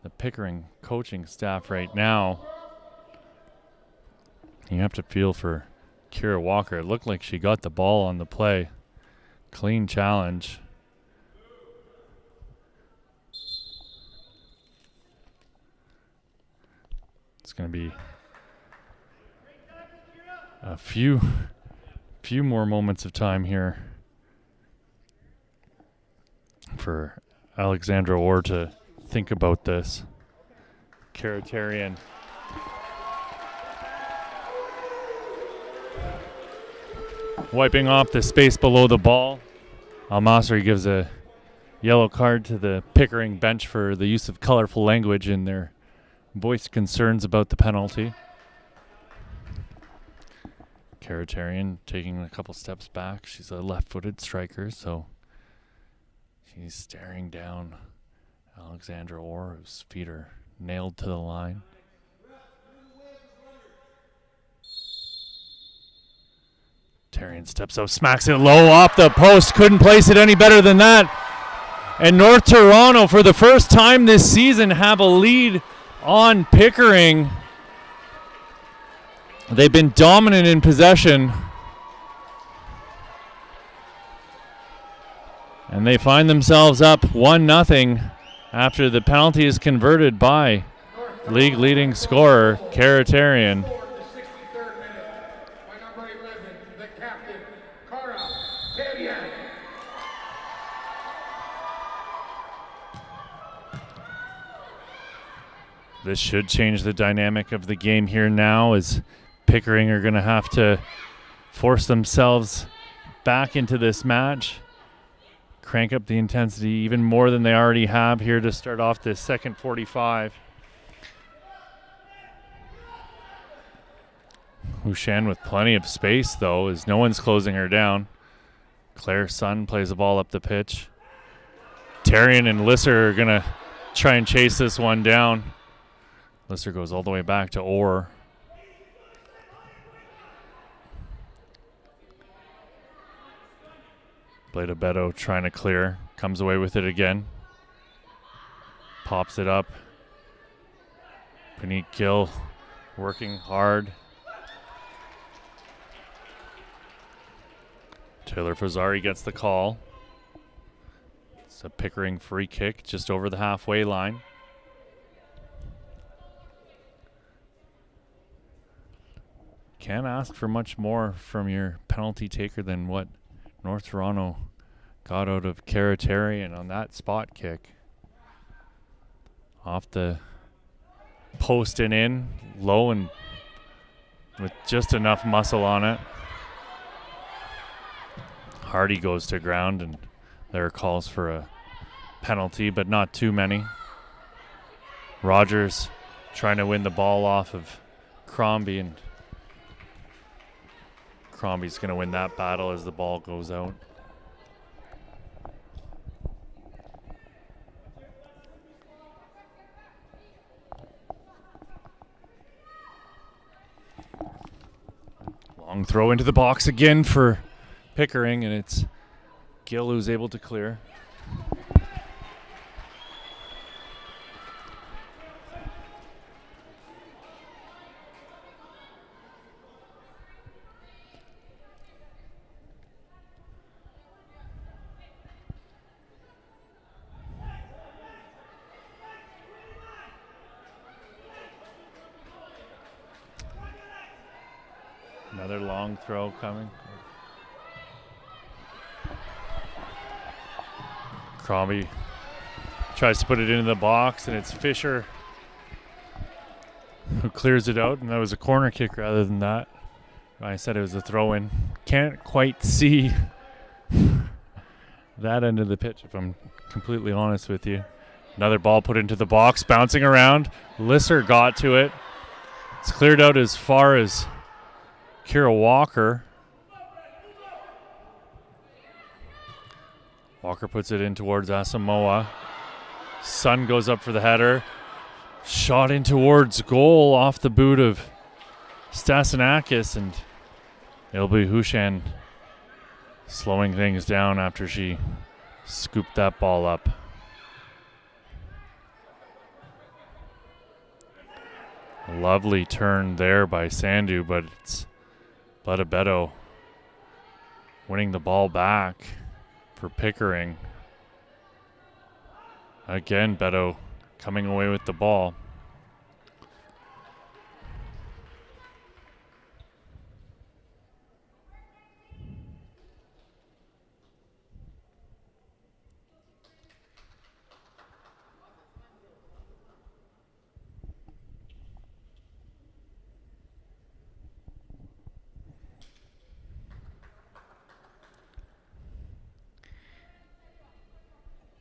the Pickering coaching staff right now. You have to feel for Kira Walker. It looked like she got the ball on the play. Clean challenge. It's going to be a few more moments of time here for Alexandra Orr to think about this. Karatarian wiping off the space below the ball. Al-Masri gives a yellow card to the Pickering bench for the use of colorful language in their voiced concerns about the penalty. Karatarian taking a couple steps back. She's a left-footed striker, so she's staring down Alexandra Orr, whose feet are nailed to the line. Terrian steps up, smacks it low off the post. Couldn't place it any better than that. And North Toronto, for the first time this season, have a lead on Pickering. They've been dominant in possession. And they find themselves up 1-0 after the penalty is converted by league leading scorer, Terrian. This should change the dynamic of the game here now, as Pickering are going to have to force themselves back into this match. Crank up the intensity even more than they already have here to start off this second 45. Hushan with plenty of space, though, as no one's closing her down. Claire Sun plays the ball up the pitch. Terrian and Lisser are going to try and chase this one down. Lisser goes all the way back to Orr. Blada Beto trying to clear. Comes away with it again. Pops it up. Puneet Gill working hard. Taylor Fazari gets the call. It's a Pickering free kick just over the halfway line. Can't ask for much more from your penalty taker than what North Toronto got out of Terrian on that spot kick. Off the post and in, low and with just enough muscle on it. Hardy goes to ground, and there are calls for a penalty, but not too many. Rogers trying to win the ball off of Crombie, and Crombie's going to win that battle as the ball goes out. Long throw into the box again for Pickering, and it's Gill who's able to clear. Another long throw coming. Crombie tries to put it into the box, and it's Fisher who clears it out, and that was a corner kick rather than that. I said it was a throw-in. Can't quite see that end of the pitch, if I'm completely honest with you. Another ball put into the box, bouncing around. Lisser got to it. It's cleared out as far as Kira Walker. Walker puts it in towards Asamoah. Sun goes up for the header. Shot in towards goal off the boot of Stasinakis, and it'll be Hushan slowing things down after she scooped that ball up. A lovely turn there by Sandu, but it's Blada Beto winning the ball back for Pickering. Again, Beto coming away with the ball.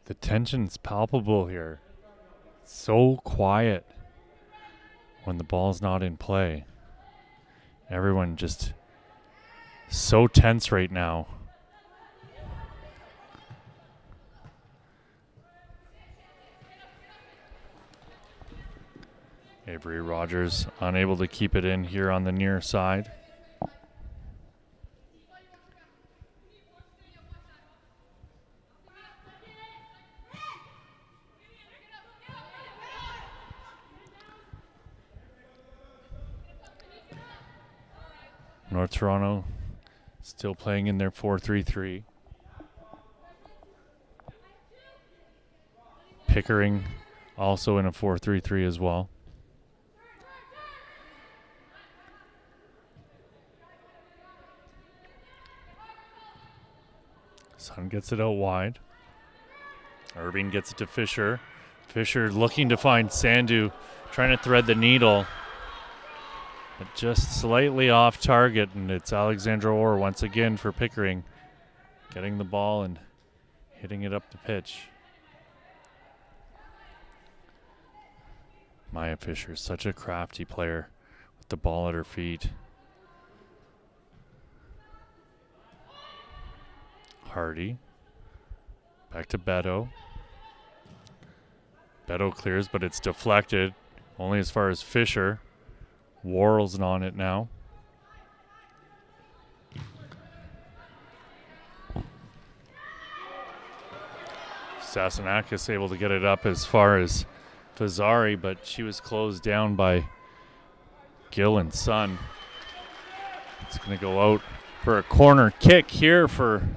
The tension's palpable here. So quiet when the ball's not in play. Everyone just so tense right now. Avery Rogers unable to keep it in here on the near side. North Toronto still playing in their 4-3-3. Pickering also in a 4-3-3 as well. Sun gets it out wide. Irving gets it to Fisher. Fisher looking to find Sandu, trying to thread the needle. But just slightly off target, and it's Alexandra Orr once again for Pickering. Getting the ball and hitting it up the pitch. Maya Fisher, such a crafty player with the ball at her feet. Hardy. Back to Beto. Beto clears, but it's deflected. Only as far as Fisher. Worrell's on it now. Sassenakis able to get it up as far as Fazzari, but she was closed down by Gill and Sun. It's going to go out for a corner kick here for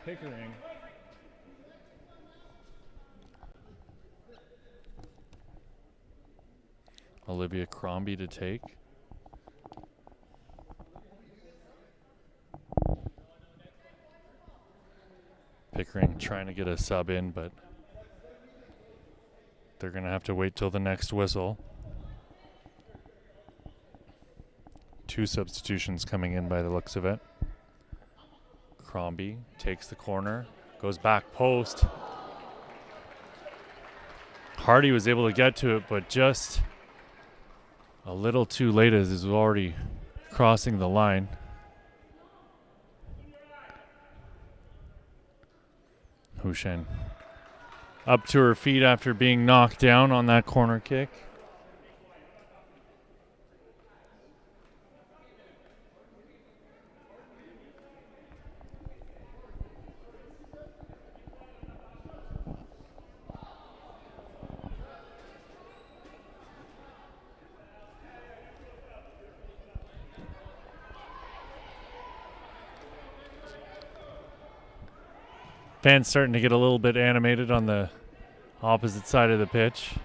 Pickering. Olivia Crombie to take. Pickering trying to get a sub in, but they're going to have to wait till the next whistle. 2 substitutions coming in by the looks of it. Crombie takes the corner, goes back post. Hardy was able to get to it, but just a little too late as is already crossing the line. Hushen up to her feet after being knocked down on that corner kick. Fans starting to get a little bit animated on the opposite side of the pitch.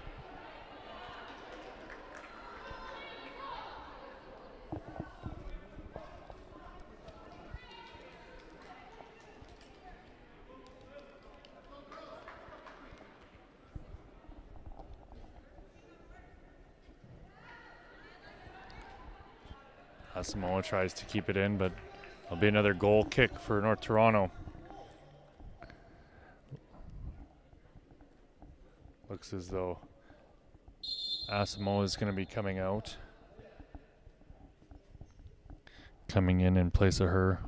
Samoa tries to keep it in, but it'll be another goal kick for North Toronto. Looks as though Asamoah is going to be coming out. Coming in place of her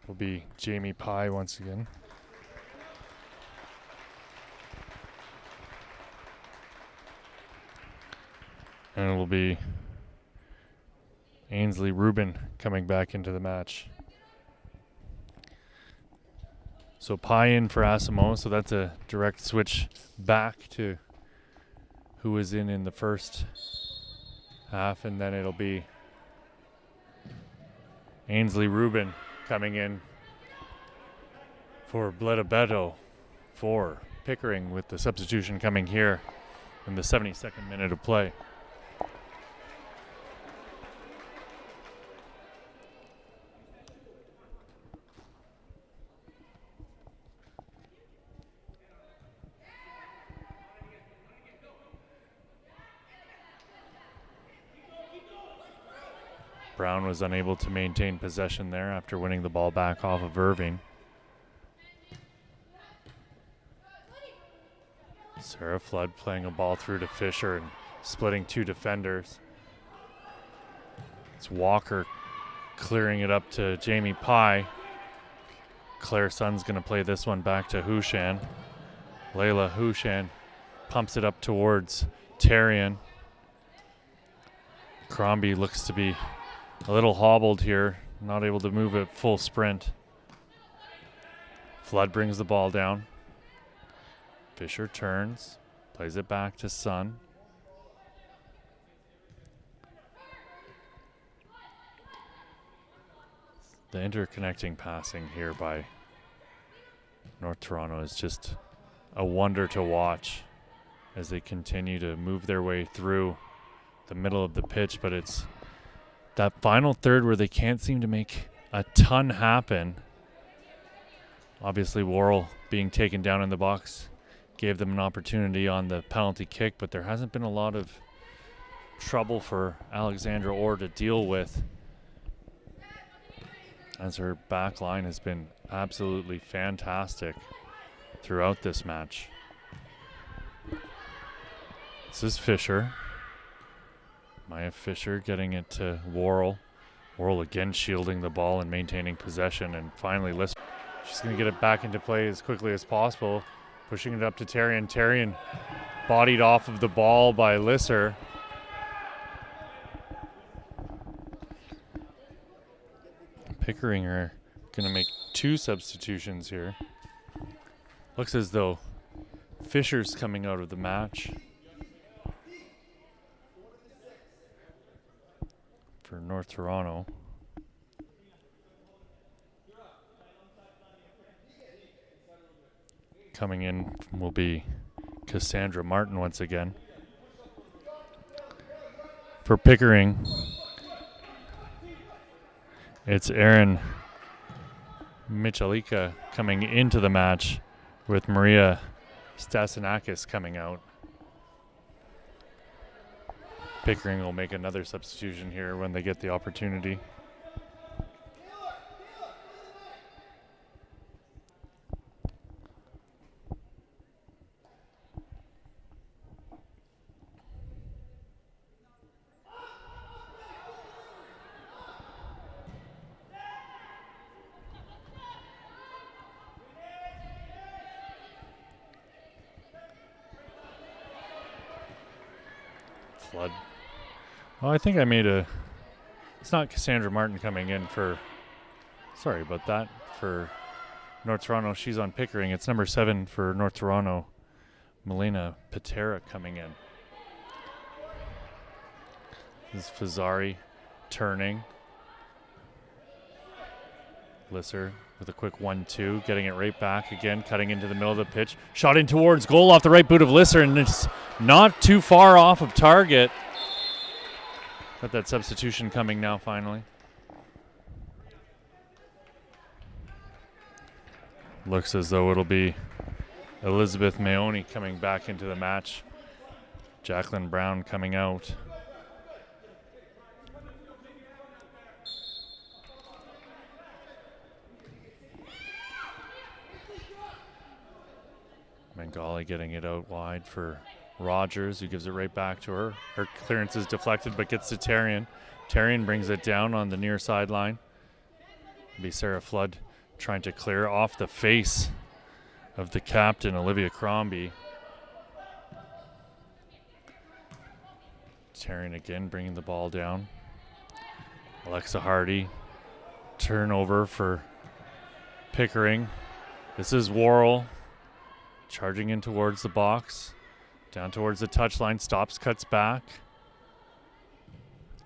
will be Jamie Pye once again. And it will be Ainsley Rubin coming back into the match. So Pye in for Asamoah, so that's a direct switch back to who was in the first half, and then it'll be Ainsley Rubin coming in for Bledabeto for Pickering, with the substitution coming here in the 72nd minute of play. Brown was unable to maintain possession there after winning the ball back off of Irving. Sarah Flood playing a ball through to Fisher and splitting 2 defenders. It's Walker clearing it up to Jamie Pye. Claire Sun's going to play this one back to Hushan. Layla Hushan pumps it up towards Tarian. Crombie looks to be a little hobbled here, not able to move at full sprint. Flood brings the ball down. Fisher turns, plays it back to Sun. The interconnecting passing here by North Toronto is just a wonder to watch as they continue to move their way through the middle of the pitch, but it's that final third where they can't seem to make a ton happen. Obviously, Worrell being taken down in the box gave them an opportunity on the penalty kick, but there hasn't been a lot of trouble for Alexandra Orr to deal with, as her back line has been absolutely fantastic throughout this match. This is Fisher. Maya Fisher getting it to Worrell. Worrell again shielding the ball and maintaining possession, and finally she's going to get it back into play as quickly as possible, pushing it up to Tarian. Tarian bodied off of the ball by Lisser. Pickering are going to make 2 substitutions here. Looks as though Fisher's coming out of the match for North Toronto. Coming in will be Cassandra Martin once again. For Pickering, it's Erin Michalika coming into the match, with Maria Stasinakis coming out. Pickering will make another substitution here when they get the opportunity. Flood. Well, I think I made a... It's not Cassandra Martin coming in for... Sorry about that. For North Toronto, she's on Pickering. It's number 7 for North Toronto, Milena Patera, coming in. This is Fazari turning. Lisser with a quick 1-2, getting it right back again, cutting into the middle of the pitch. Shot in towards goal off the right boot of Lisser, and it's not too far off of target. Got that substitution coming now, finally. Looks as though it'll be Elizabeth Maoni coming back into the match. Jacqueline Brown coming out. Bengali getting it out wide for Rogers, who gives it right back to her. Her clearance is deflected, but gets to Tarian. Tarian brings it down on the near sideline. It'll be Sarah Flood trying to clear off the face of the captain, Olivia Crombie. Tarian again bringing the ball down. Alexa Hardy. Turnover for Pickering. This is Worrell. Charging in towards the box. Down towards the touchline. Stops, cuts back.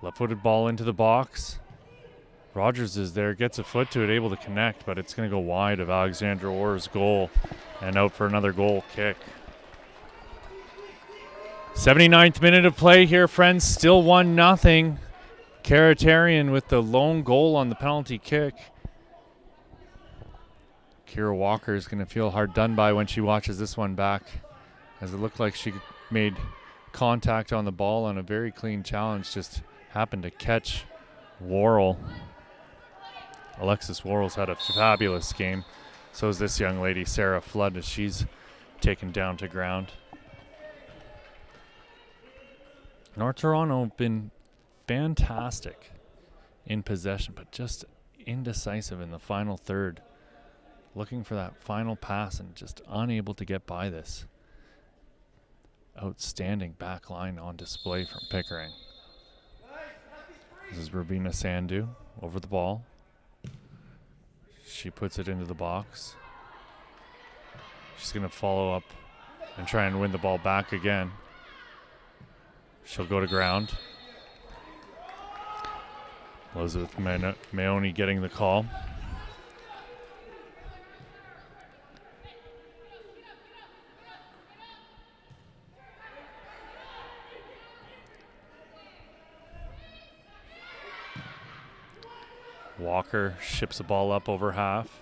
Left-footed ball into the box. Rogers is there, gets a foot to it, able to connect, but it's going to go wide of Alexandra Orr's goal and out for another goal kick. 79th minute of play here, friends. Still 1-0. Karatarian with the lone goal on the penalty kick. Kira Walker is going to feel hard done by when she watches this one back, as it looked like she made contact on the ball on a very clean challenge, just happened to catch Worrell. Alexis Worrell's had a fabulous game. So is this young lady, Sarah Flood, as she's taken down to ground. North Toronto been fantastic in possession, but just indecisive in the final third. Looking for that final pass and just unable to get by this. Outstanding back line on display from Pickering. This is Ravina Sandhu over the ball. She puts it into the box. She's going to follow up and try and win the ball back again. She'll go to ground. Elizabeth Maoni getting the call. Walker ships the ball up over half.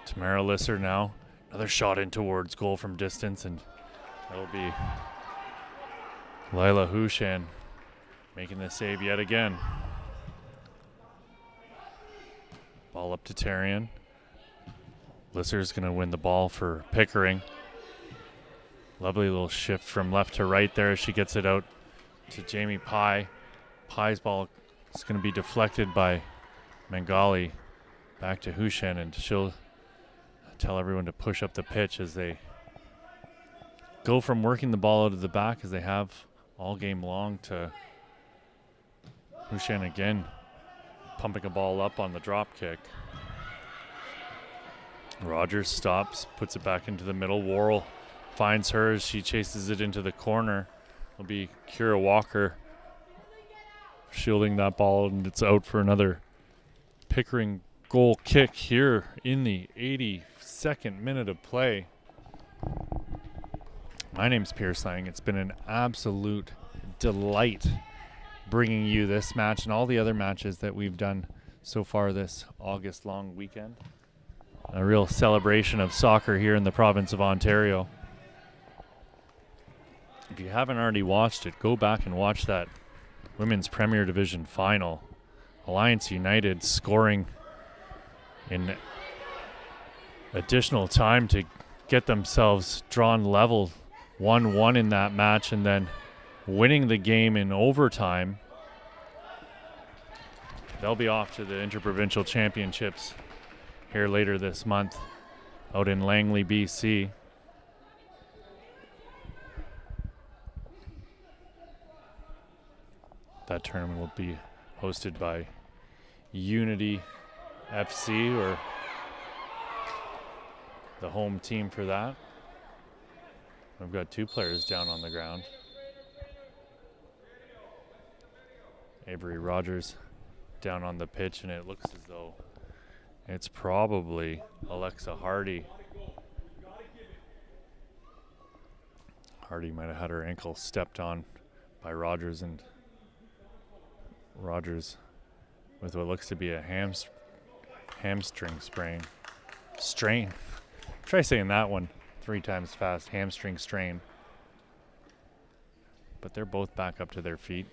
Tamara Lisser now. Another shot in towards goal from distance, and that'll be Lila Hushan making the save yet again. Ball up to Tarian. Lisser's going to win the ball for Pickering. Lovely little shift from left to right there as she gets it out to Jamie Pye. Pye's ball is going to be deflected by Mangali back to Hushan, and she'll tell everyone to push up the pitch as they go from working the ball out of the back, as they have all game long, to Hushan again pumping a ball up on the drop kick. Rogers stops, puts it back into the middle. Worrell finds her as she chases it into the corner. It'll be Kira Walker shielding that ball, and it's out for another Pickering goal kick here in the 82nd minute of play. My name's Pierce Lang. It's been an absolute delight bringing you this match and all the other matches that we've done so far this August long weekend. A real celebration of soccer here in the province of Ontario. If you haven't already watched it, go back and watch that Women's Premier Division final. Alliance United scoring in additional time to get themselves drawn level 1-1 in that match, and then winning the game in overtime. They'll be off to the Interprovincial Championships here later this month out in Langley, BC. That tournament will be hosted by Unity FC, or the home team for that. We've got two players down on the ground. Avery Rogers down on the pitch, and it looks as though it's probably Alexa Hardy. Hardy might have had her ankle stepped on by Rogers, and Rogers with what looks to be a hamstring strain. Try saying that one 3 times fast. Hamstring strain. But they're both back up to their feet.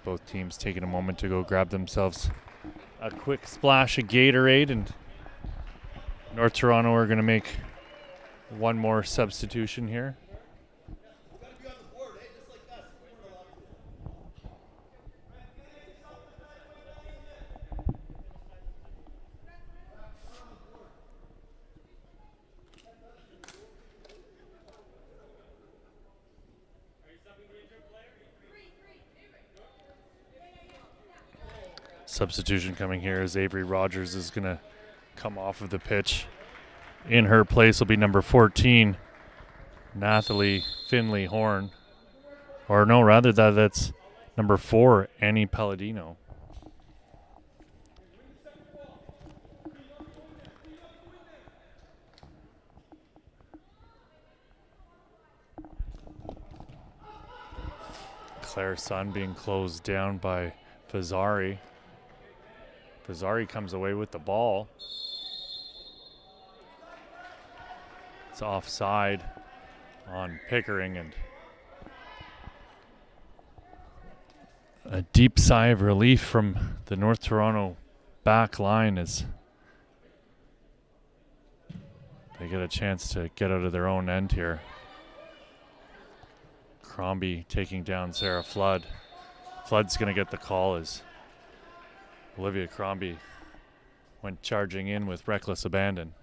Both teams taking a moment to go grab themselves a quick splash of Gatorade, and North Toronto are going to make one more substitution here. Substitution coming here as Avery Rogers is going to come off of the pitch. In her place will be number 14, Nathalie Finley Horn. Or no, rather that's number 4, Annie Palladino. Claire Sun being closed down by Fazzari. Fazzari comes away with the ball. It's offside on Pickering, and a deep sigh of relief from the North Toronto back line as they get a chance to get out of their own end here. Crombie taking down Sarah Flood. Flood's going to get the call as Olivia Crombie went charging in with reckless abandon.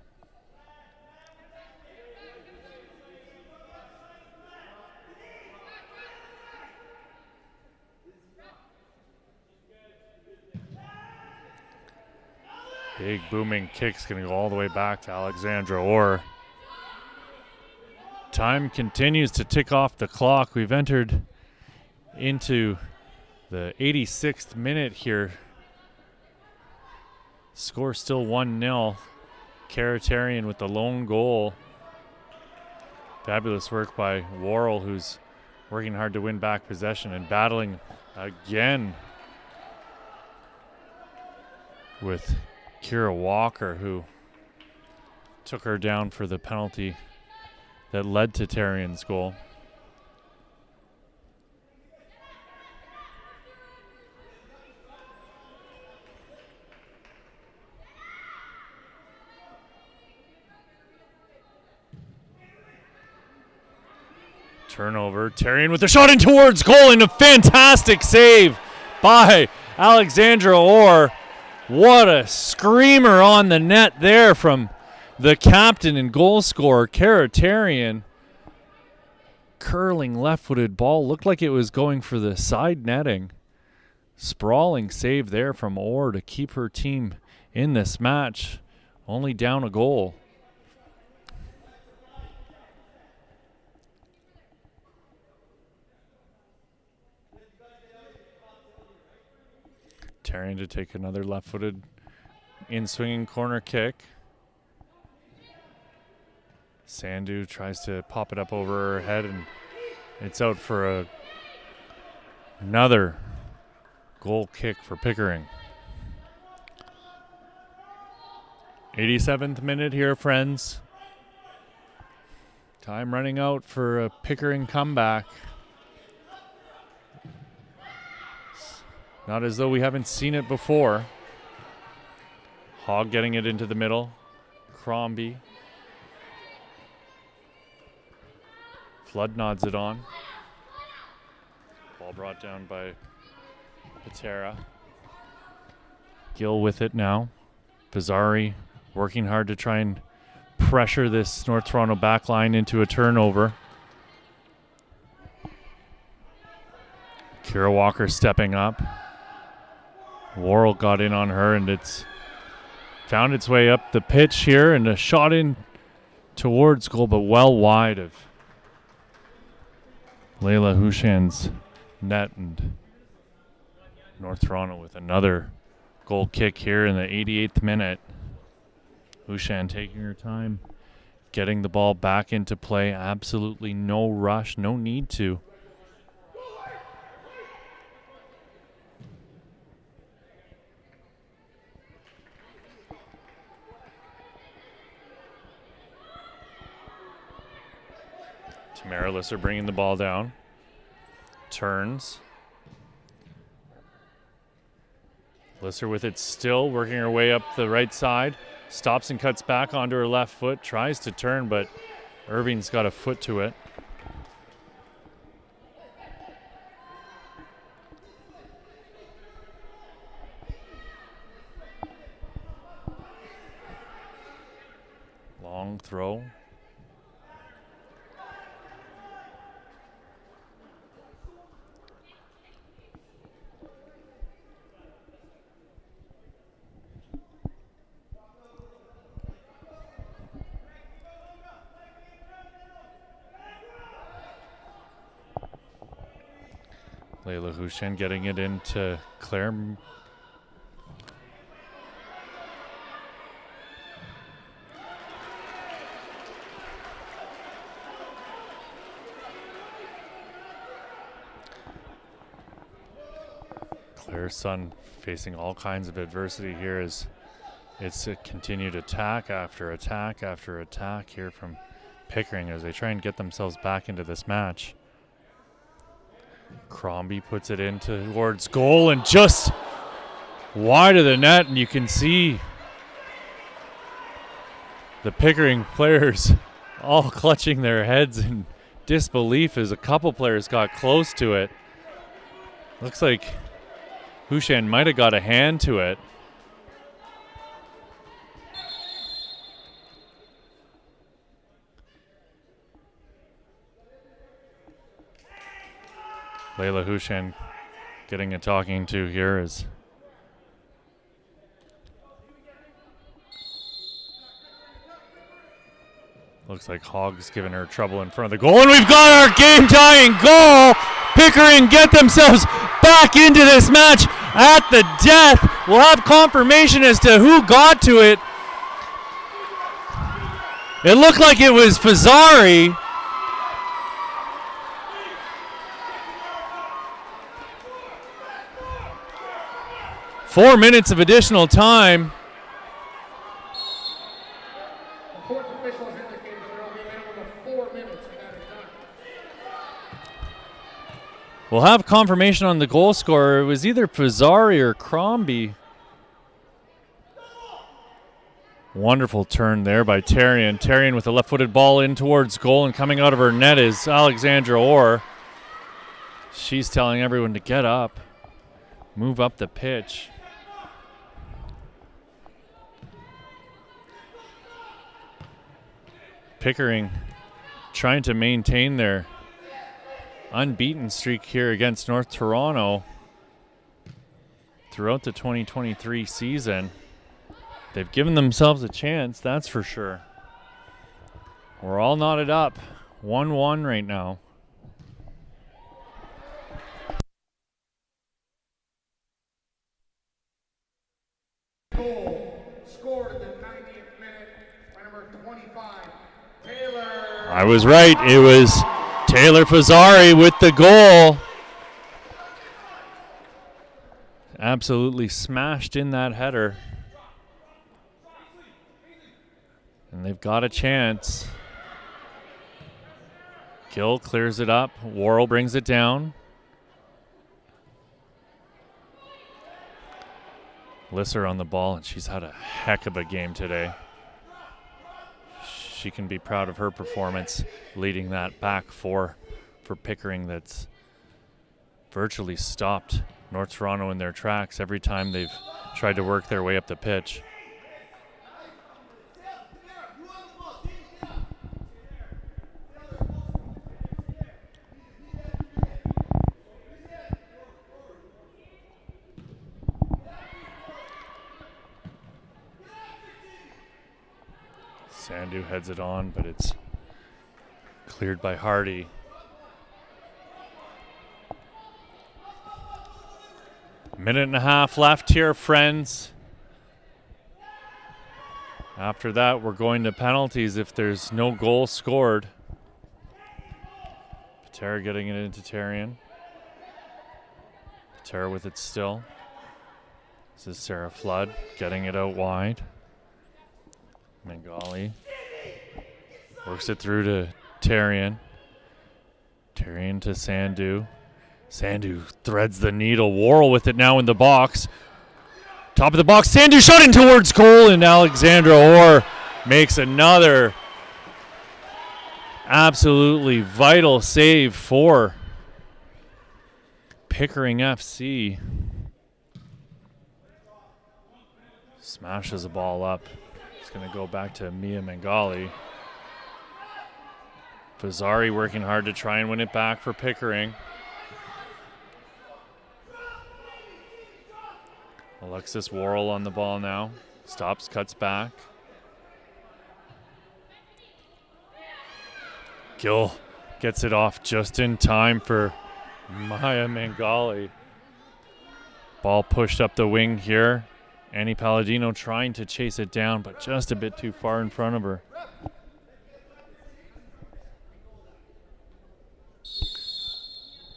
Big booming kick's going to go all the way back to Alexandra Orr. Time continues to tick off the clock. We've entered into the 86th minute here. Score still 1-0. Karatarian with the lone goal. Fabulous work by Worrell, who's working hard to win back possession and battling again with Kira Walker, who took her down for the penalty that led to Tarian's goal. Turnover. Tarian with the shot in towards goal and a fantastic save by Alexandra Orr. What a screamer on the net there from the captain and goal scorer, Karatarian. Curling left-footed ball. Looked like it was going for the side netting. Sprawling save there from Orr to keep her team in this match. Only down a goal. Tarian to take another left-footed in-swinging corner kick. Sandhu tries to pop it up over her head, and it's out for another goal kick for Pickering. 87th minute here, friends. Time running out for a Pickering comeback. Not as though we haven't seen it before. Hogg getting it into the middle. Crombie. Flood nods it on. Ball brought down by Patera. Gill with it now. Pizzari working hard to try and pressure this North Toronto back line into a turnover. Kira Walker stepping up. Worrell got in on her, and it's found its way up the pitch here, and a shot in towards goal, but well wide of Layla Hushan's net. And North Toronto with another goal kick here in the 88th minute. Hushan taking her time, getting the ball back into play. Absolutely no rush, no need to. Tamara Lisser bringing the ball down. Turns. Lisser with it still, working her way up the right side. Stops and cuts back onto her left foot. Tries to turn, but Irving's got a foot to it. Long throw. Layla Hushan getting it into Claire. Claire's son facing all kinds of adversity here as it's a continued attack after attack after attack here from Pickering as they try and get themselves back into this match. Crombie puts it in towards goal and just wide of the net, and you can see the Pickering players all clutching their heads in disbelief as a couple players got close to it. Looks like Hushan might have got a hand to it. Layla Hushan getting a talking to here as Looks like Hogg's giving her trouble in front of the goal, and we've got our game-tying goal. Pickering get themselves back into this match at the death. We'll have confirmation as to who got to it. It looked like it was Fazzari. Four minutes of additional time. We'll have confirmation on the goal scorer. It was either Fazzari or Crombie. Wonderful turn there by Tarian. Tarian with a left-footed ball in towards goal, and coming out of her net is Alexandra Orr. She's telling everyone to get up, move up the pitch. Pickering trying to maintain their unbeaten streak here against North Toronto throughout the 2023 season. They've given themselves a chance, that's for sure. We're all knotted up, 1-1 right now.
Goal scored in the 90th minute by number 25, Taylor.
I was right, it was Taylor Fazzari with the goal. Absolutely smashed in that header. And they've got a chance. Gill clears it up. Worrell brings it down. Lisser on the ball, and she's had a heck of a game today. She can be proud of her performance leading that back four for Pickering that's virtually stopped North Toronto in their tracks every time they've tried to work their way up the pitch. Sandu heads it on, but it's cleared by Hardy. Minute and a half left here, friends. After that, we're going to penalties if there's no goal scored. Patera getting it into Tarian. Patera with it still. This is Sarah Flood getting it out wide. Mangali works it through to Tarian. Tarian to Sandu. Sandu threads the needle. Worrell with it now in the box. Top of the box. Sandu shot in towards goal, and Alexandra Orr makes another absolutely vital save for Pickering FC. Smashes the ball up. It's going to go back to Mia Mangali. Fazzari working hard to try and win it back for Pickering. Alexis Worrell on the ball now. Stops, cuts back. Gill gets it off just in time for Maya Mangali. Ball pushed up the wing here. Annie Palladino trying to chase it down, but just a bit too far in front of her.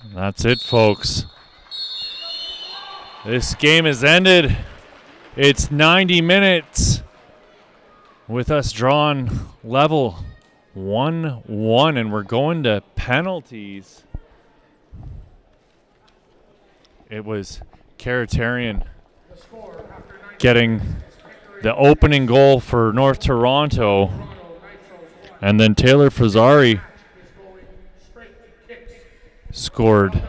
And that's it, folks. This game is ended. It's 90 minutes with us drawn level 1-1, and we're going to penalties. It was Karatarian getting the opening goal for North Toronto, and then Taylor Fazzari scored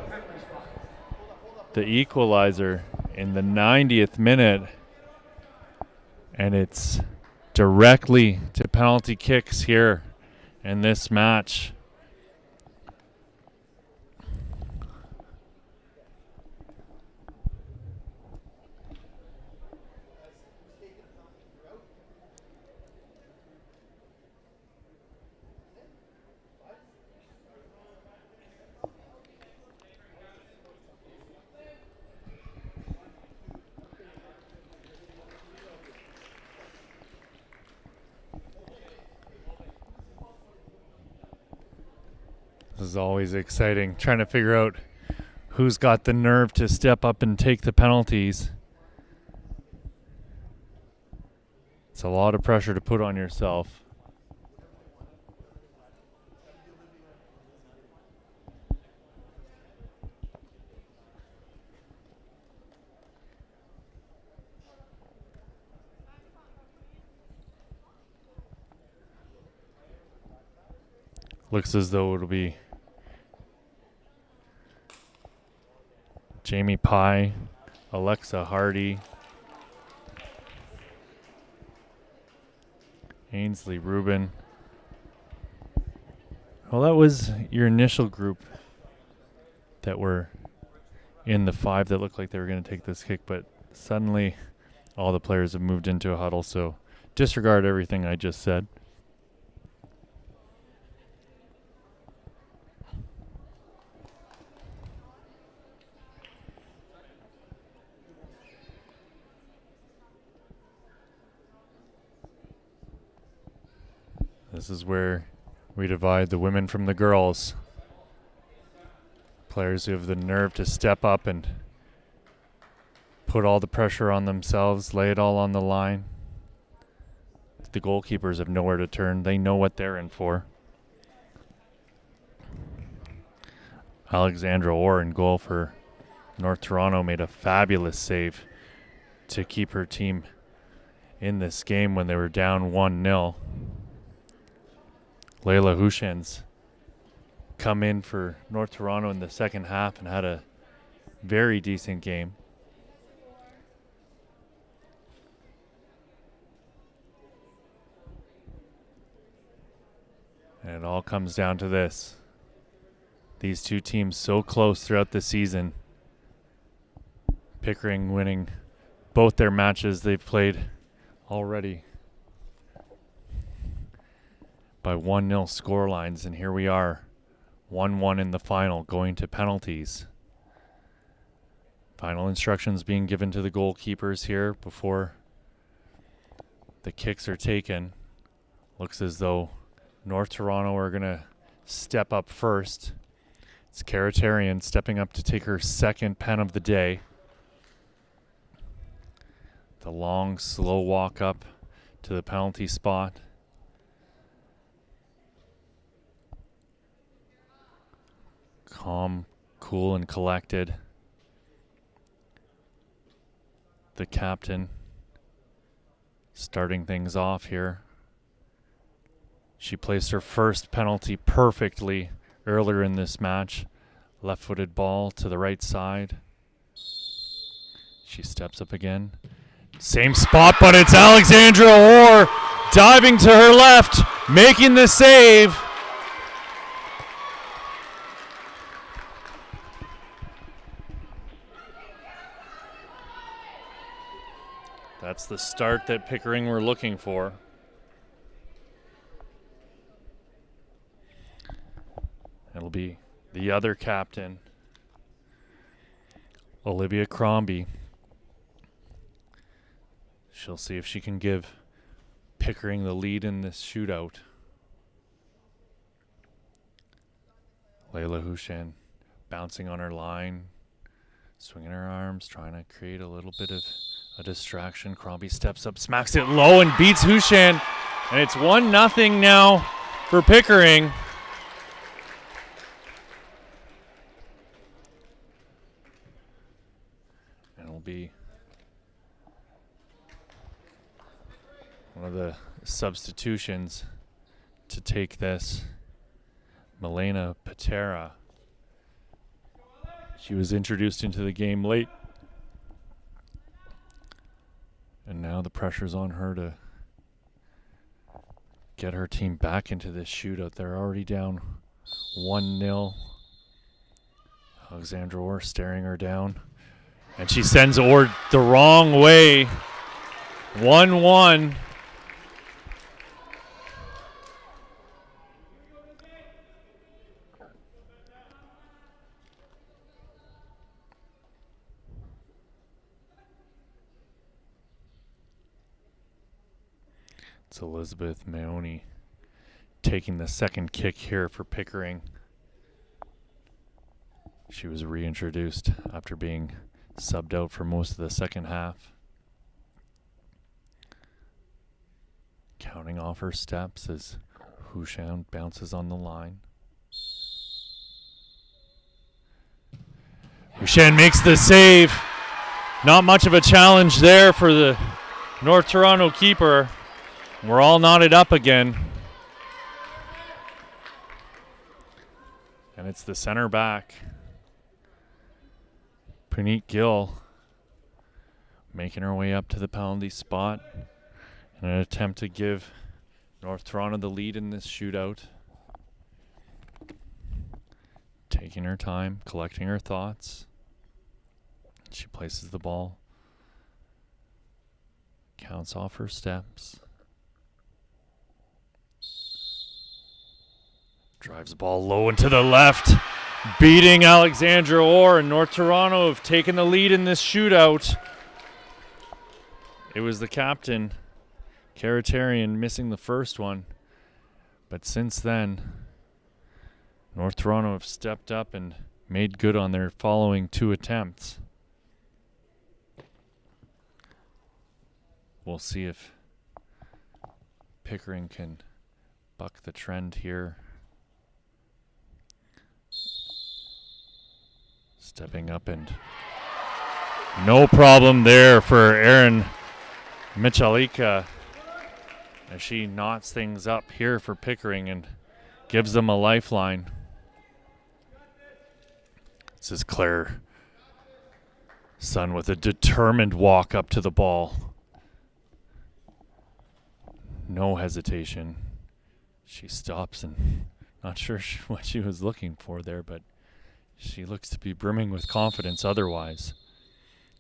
the equalizer in the 90th minute, and it's directly to penalty kicks here in this match. This is always exciting, trying to figure out who's got the nerve to step up and take the penalties. It's a lot of pressure to put on yourself. Looks as though it'll be Jamie Pye, Alexa Hardy, Ainsley Rubin. Well, that was your initial group that were in the 5 that looked like they were going to take this kick, but suddenly all the players have moved into a huddle, so disregard everything I just said. This is where we divide the women from the girls. Players who have the nerve to step up and put all the pressure on themselves, lay it all on the line. The goalkeepers have nowhere to turn. They know what they're in for. Alexandra Orr in goal for North Toronto made a fabulous save to keep her team in this game when they were down 1-0. Layla Hushen's come in for North Toronto in the second half and had a very decent game. And it all comes down to this. These two teams so close throughout the season. Pickering winning both their matches they've played already by 1-0 score lines, and here we are, 1-1 in the final, going to penalties. Final instructions being given to the goalkeepers here before the kicks are taken. Looks as though North Toronto are going to step up first. It's Karatarian stepping up to take her second pen of the day. The long, slow walk up to the penalty spot. Calm, cool, and collected. The captain starting things off here. She placed her first penalty perfectly earlier in this match. Left-footed ball to the right side. She steps up again. Same spot, but it's Alexandra Orr diving to her left, making the save. That's the start that Pickering were looking for. It'll be the other captain, Olivia Crombie. She'll see if she can give Pickering the lead in this shootout. Layla Hushen bouncing on her line, swinging her arms, trying to create a little bit of a distraction. Crombie steps up, smacks it low, and beats Hushen. And it's 1-0 now for Pickering. And it'll be one of the substitutions to take this. Milena Patera. She was introduced into the game late. And now the pressure's on her to get her team back into this shootout. They're already down 1-0. Alexandra Orr staring her down. And she sends Orr the wrong way. 1-1. It's Elizabeth Maoni taking the second kick here for Pickering. She was reintroduced after being subbed out for most of the second half. Counting off her steps as Hushan bounces on the line. Hushan makes the save. Not much of a challenge there for the North Toronto keeper. We're all knotted up again. And it's the center back, Puneet Gill, making her way up to the penalty spot in an attempt to give North Toronto the lead in this shootout. Taking her time, collecting her thoughts. She places the ball, counts off her steps, drives the ball low and to the left, beating Alexandra Orr, and North Toronto have taken the lead in this shootout. It was the captain, Karatarian, missing the first one, but since then, North Toronto have stepped up and made good on their following two attempts. We'll see if Pickering can buck the trend here. Stepping up, and no problem there for Erin Michalika as she knots things up here for Pickering and gives them a lifeline. This is Claire Sun with a determined walk up to the ball. No hesitation. She stops, and not sure what she was looking for there, but she looks to be brimming with confidence otherwise.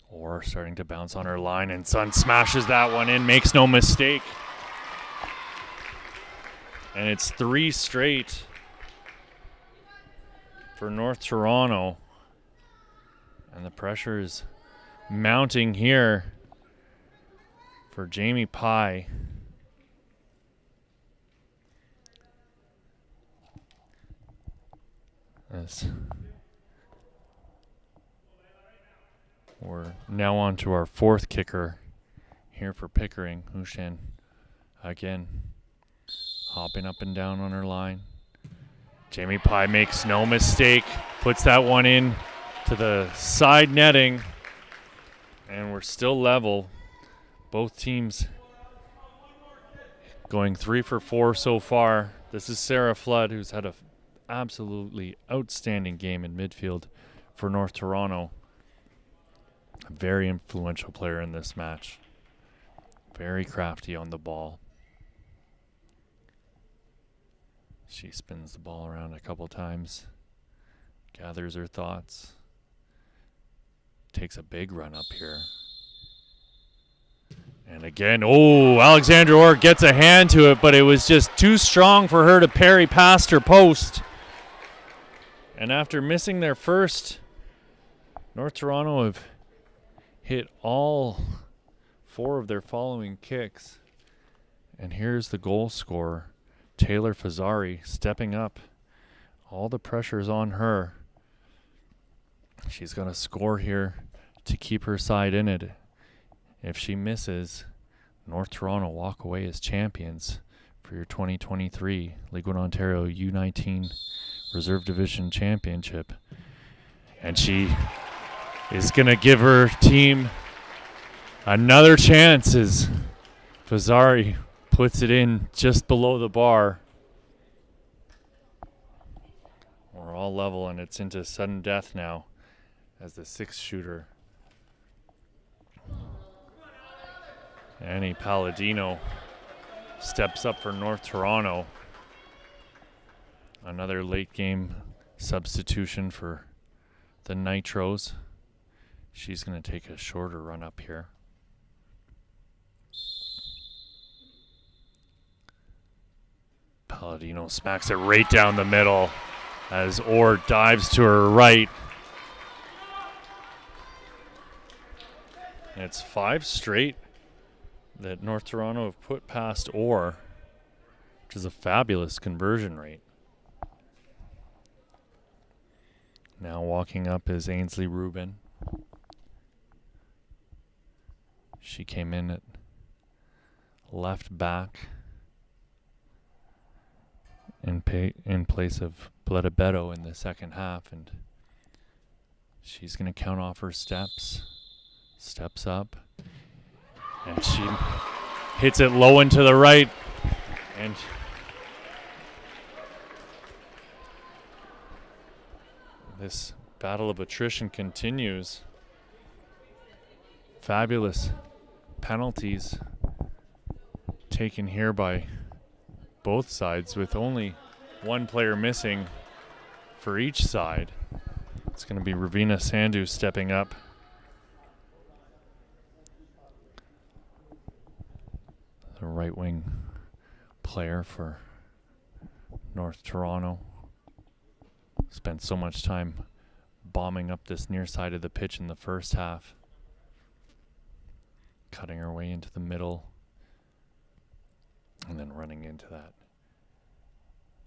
Or starting to bounce on her line, and Sun smashes that one in, makes no mistake. And it's 3 straight for North Toronto. And the pressure is mounting here for Jamie Pye. As we're now on to our 4th kicker here for Pickering. Hushan again hopping up and down on her line. Jamie Pye makes no mistake, puts that one in to the side netting, and we're still level. Both teams going 3 for 4 so far. This is Sarah Flood, who's had a absolutely outstanding game in midfield for North Toronto. A very influential player in this match. Very crafty on the ball. She spins the ball around a couple times, gathers her thoughts, takes a big run up here. And again, Alexandra Orr gets a hand to it, but it was just too strong for her to parry past her post. And after missing their first, North Toronto have hit all 4 of their following kicks. And here's the goal scorer, Taylor Fazzari, stepping up. All the pressure's on her. She's going to score here to keep her side in it. If she misses, North Toronto walk away as champions for your 2023 League One Ontario U19 Reserve Division Championship. And she is going to give her team another chance as Fazzari puts it in just below the bar. We're all level, and it's into sudden death now as the 6th shooter, Annie Palladino, steps up for North Toronto. Another late game substitution for the Nitros. She's going to take a shorter run up here. Palladino smacks it right down the middle as Orr dives to her right. And it's 5 straight that North Toronto have put past Orr, which is a fabulous conversion rate. Now walking up is Ainsley Rubin. She came in at left back in place of Bledabetto in the second half, and she's going to count off her steps. Steps up, and she hits it low and to the right, and this battle of attrition continues. Fabulous penalties taken here by both sides, with only one player missing for each side. It's going to be Ravina Sandhu stepping up. The right wing player for North Toronto. Spent so much time bombing up this near side of the pitch in the first half. Cutting her way into the middle. And then running into that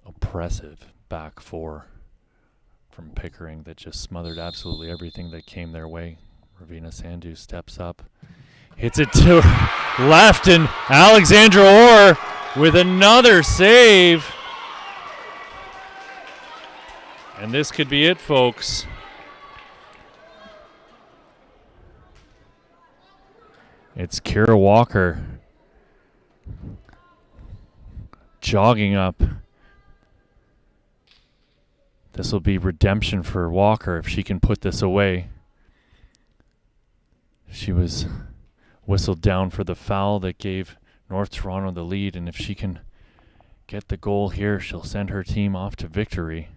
oppressive back four from Pickering that just smothered absolutely everything that came their way. Ravina Sandhu steps up. Hits it to left, and Alexandra Orr with another save. And this could be it, folks. It's Kira Walker jogging up. This will be redemption for Walker if she can put this away. She was whistled down for the foul that gave North Toronto the lead, and if she can get the goal here, she'll send her team off to victory.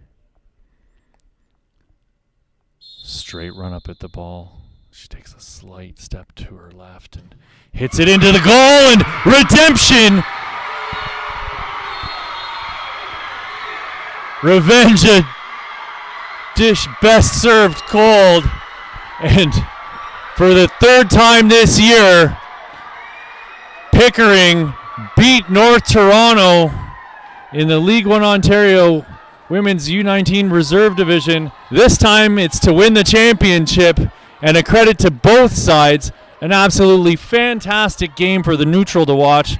Straight run up at the ball. She takes a slight step to her left and hits it into the goal, and redemption! Revenge a dish best served cold, and for the third time this year, Pickering beat North Toronto in the League One Ontario Women's U19 Reserve Division. This time it's to win the championship, and a credit to both sides. An absolutely fantastic game for the neutral to watch.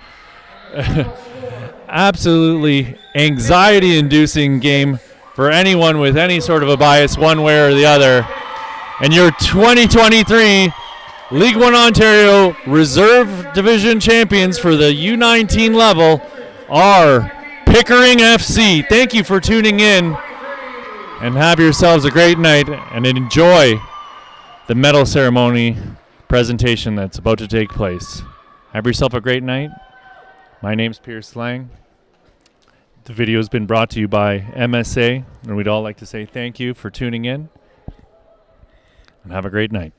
Absolutely anxiety-inducing game for anyone with any sort of a bias one way or the other. And your 2023 League One Ontario Reserve Division champions for the U19 level are Pickering FC. Thank you for tuning in, and have yourselves a great night, and enjoy the medal ceremony presentation that's about to take place. Have yourself a great night. My name's Pierce Lang. The video has been brought to you by MSA, and we'd all like to say thank you for tuning in, and have a great night.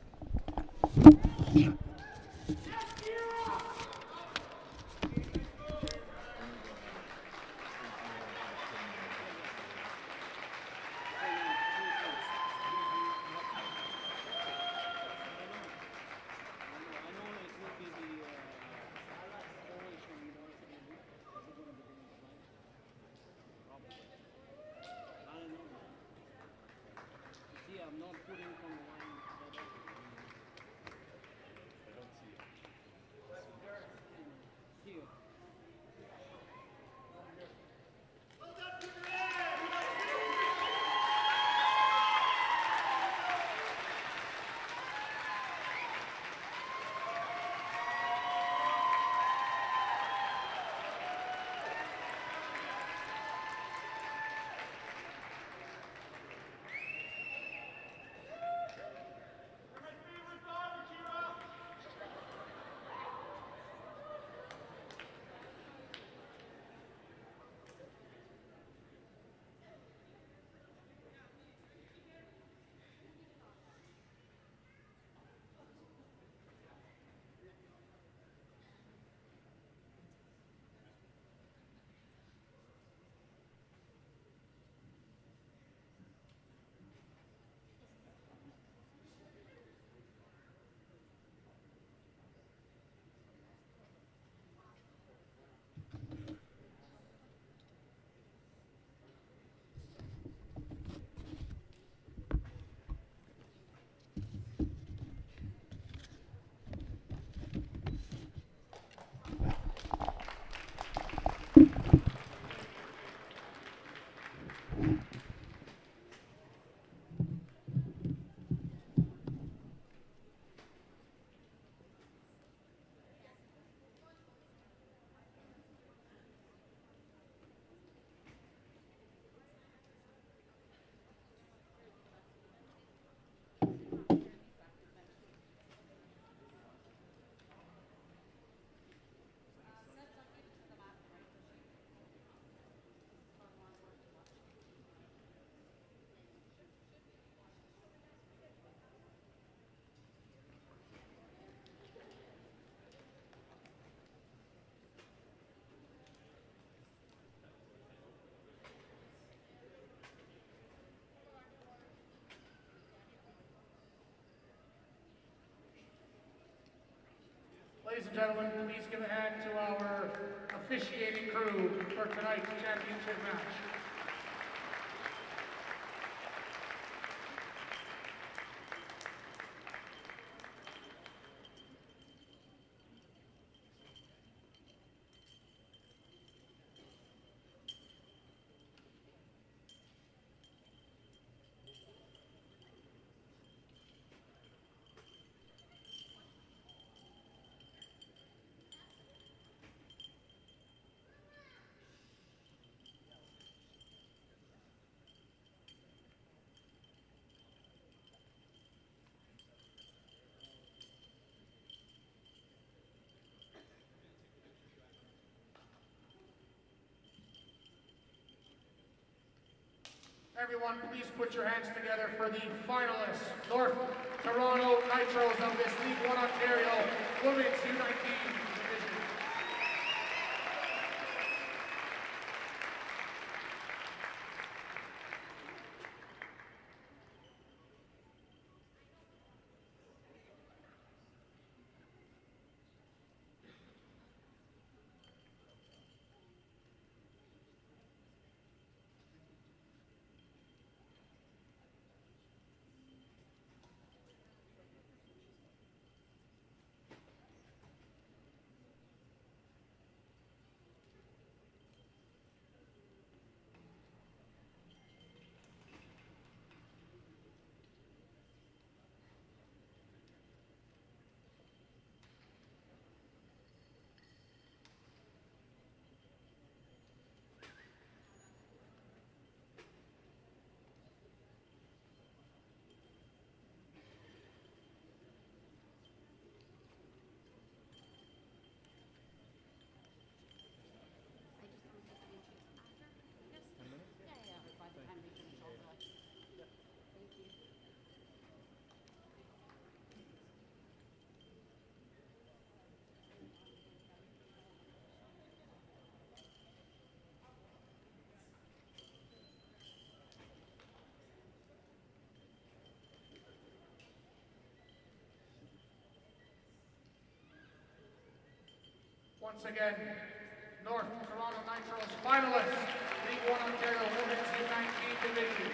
and gentlemen, please give a hand to our officiating crew for tonight's championship match. Everyone, please put your hands together for the finalists, North Toronto Nitros of this League One Ontario Women's U19 division. Once again, North Toronto Nitros finalists, League One Ontario Women's U19 division.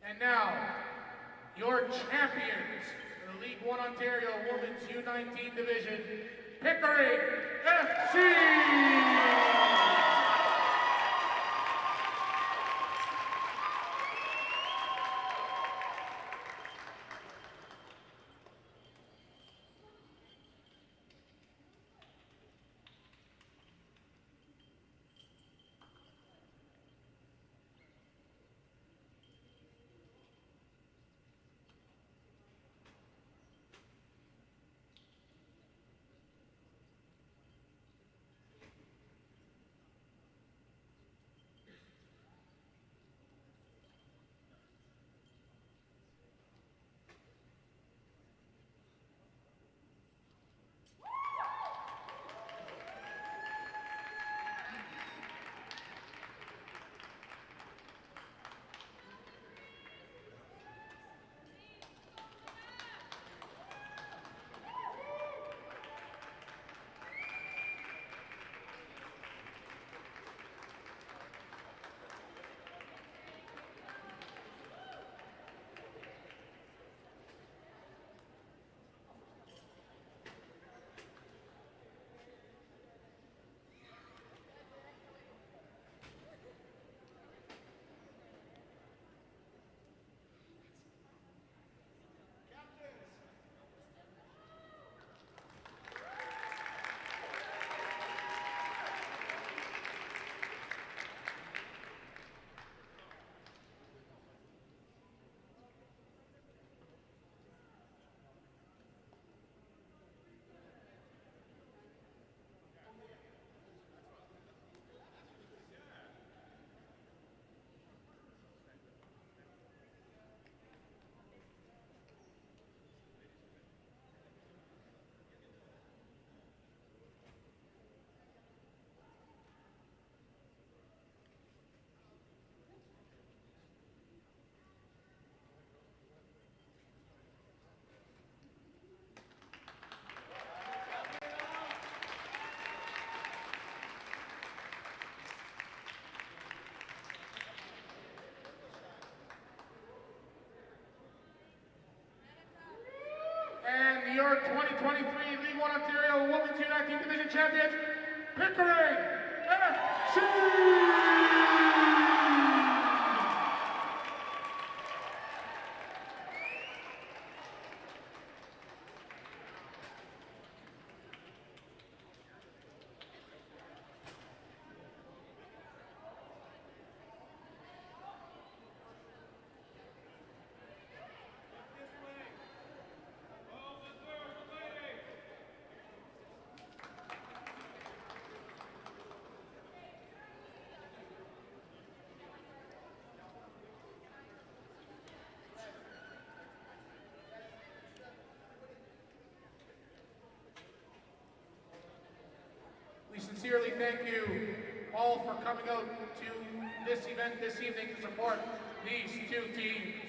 And now, your champions for the League One Ontario Women's U19 division, Pickering FC! and your 2023 League 1 Ontario Women's U19 Division Champions, Pickering FC! We sincerely thank you all for coming out to this event this evening to support these two teams.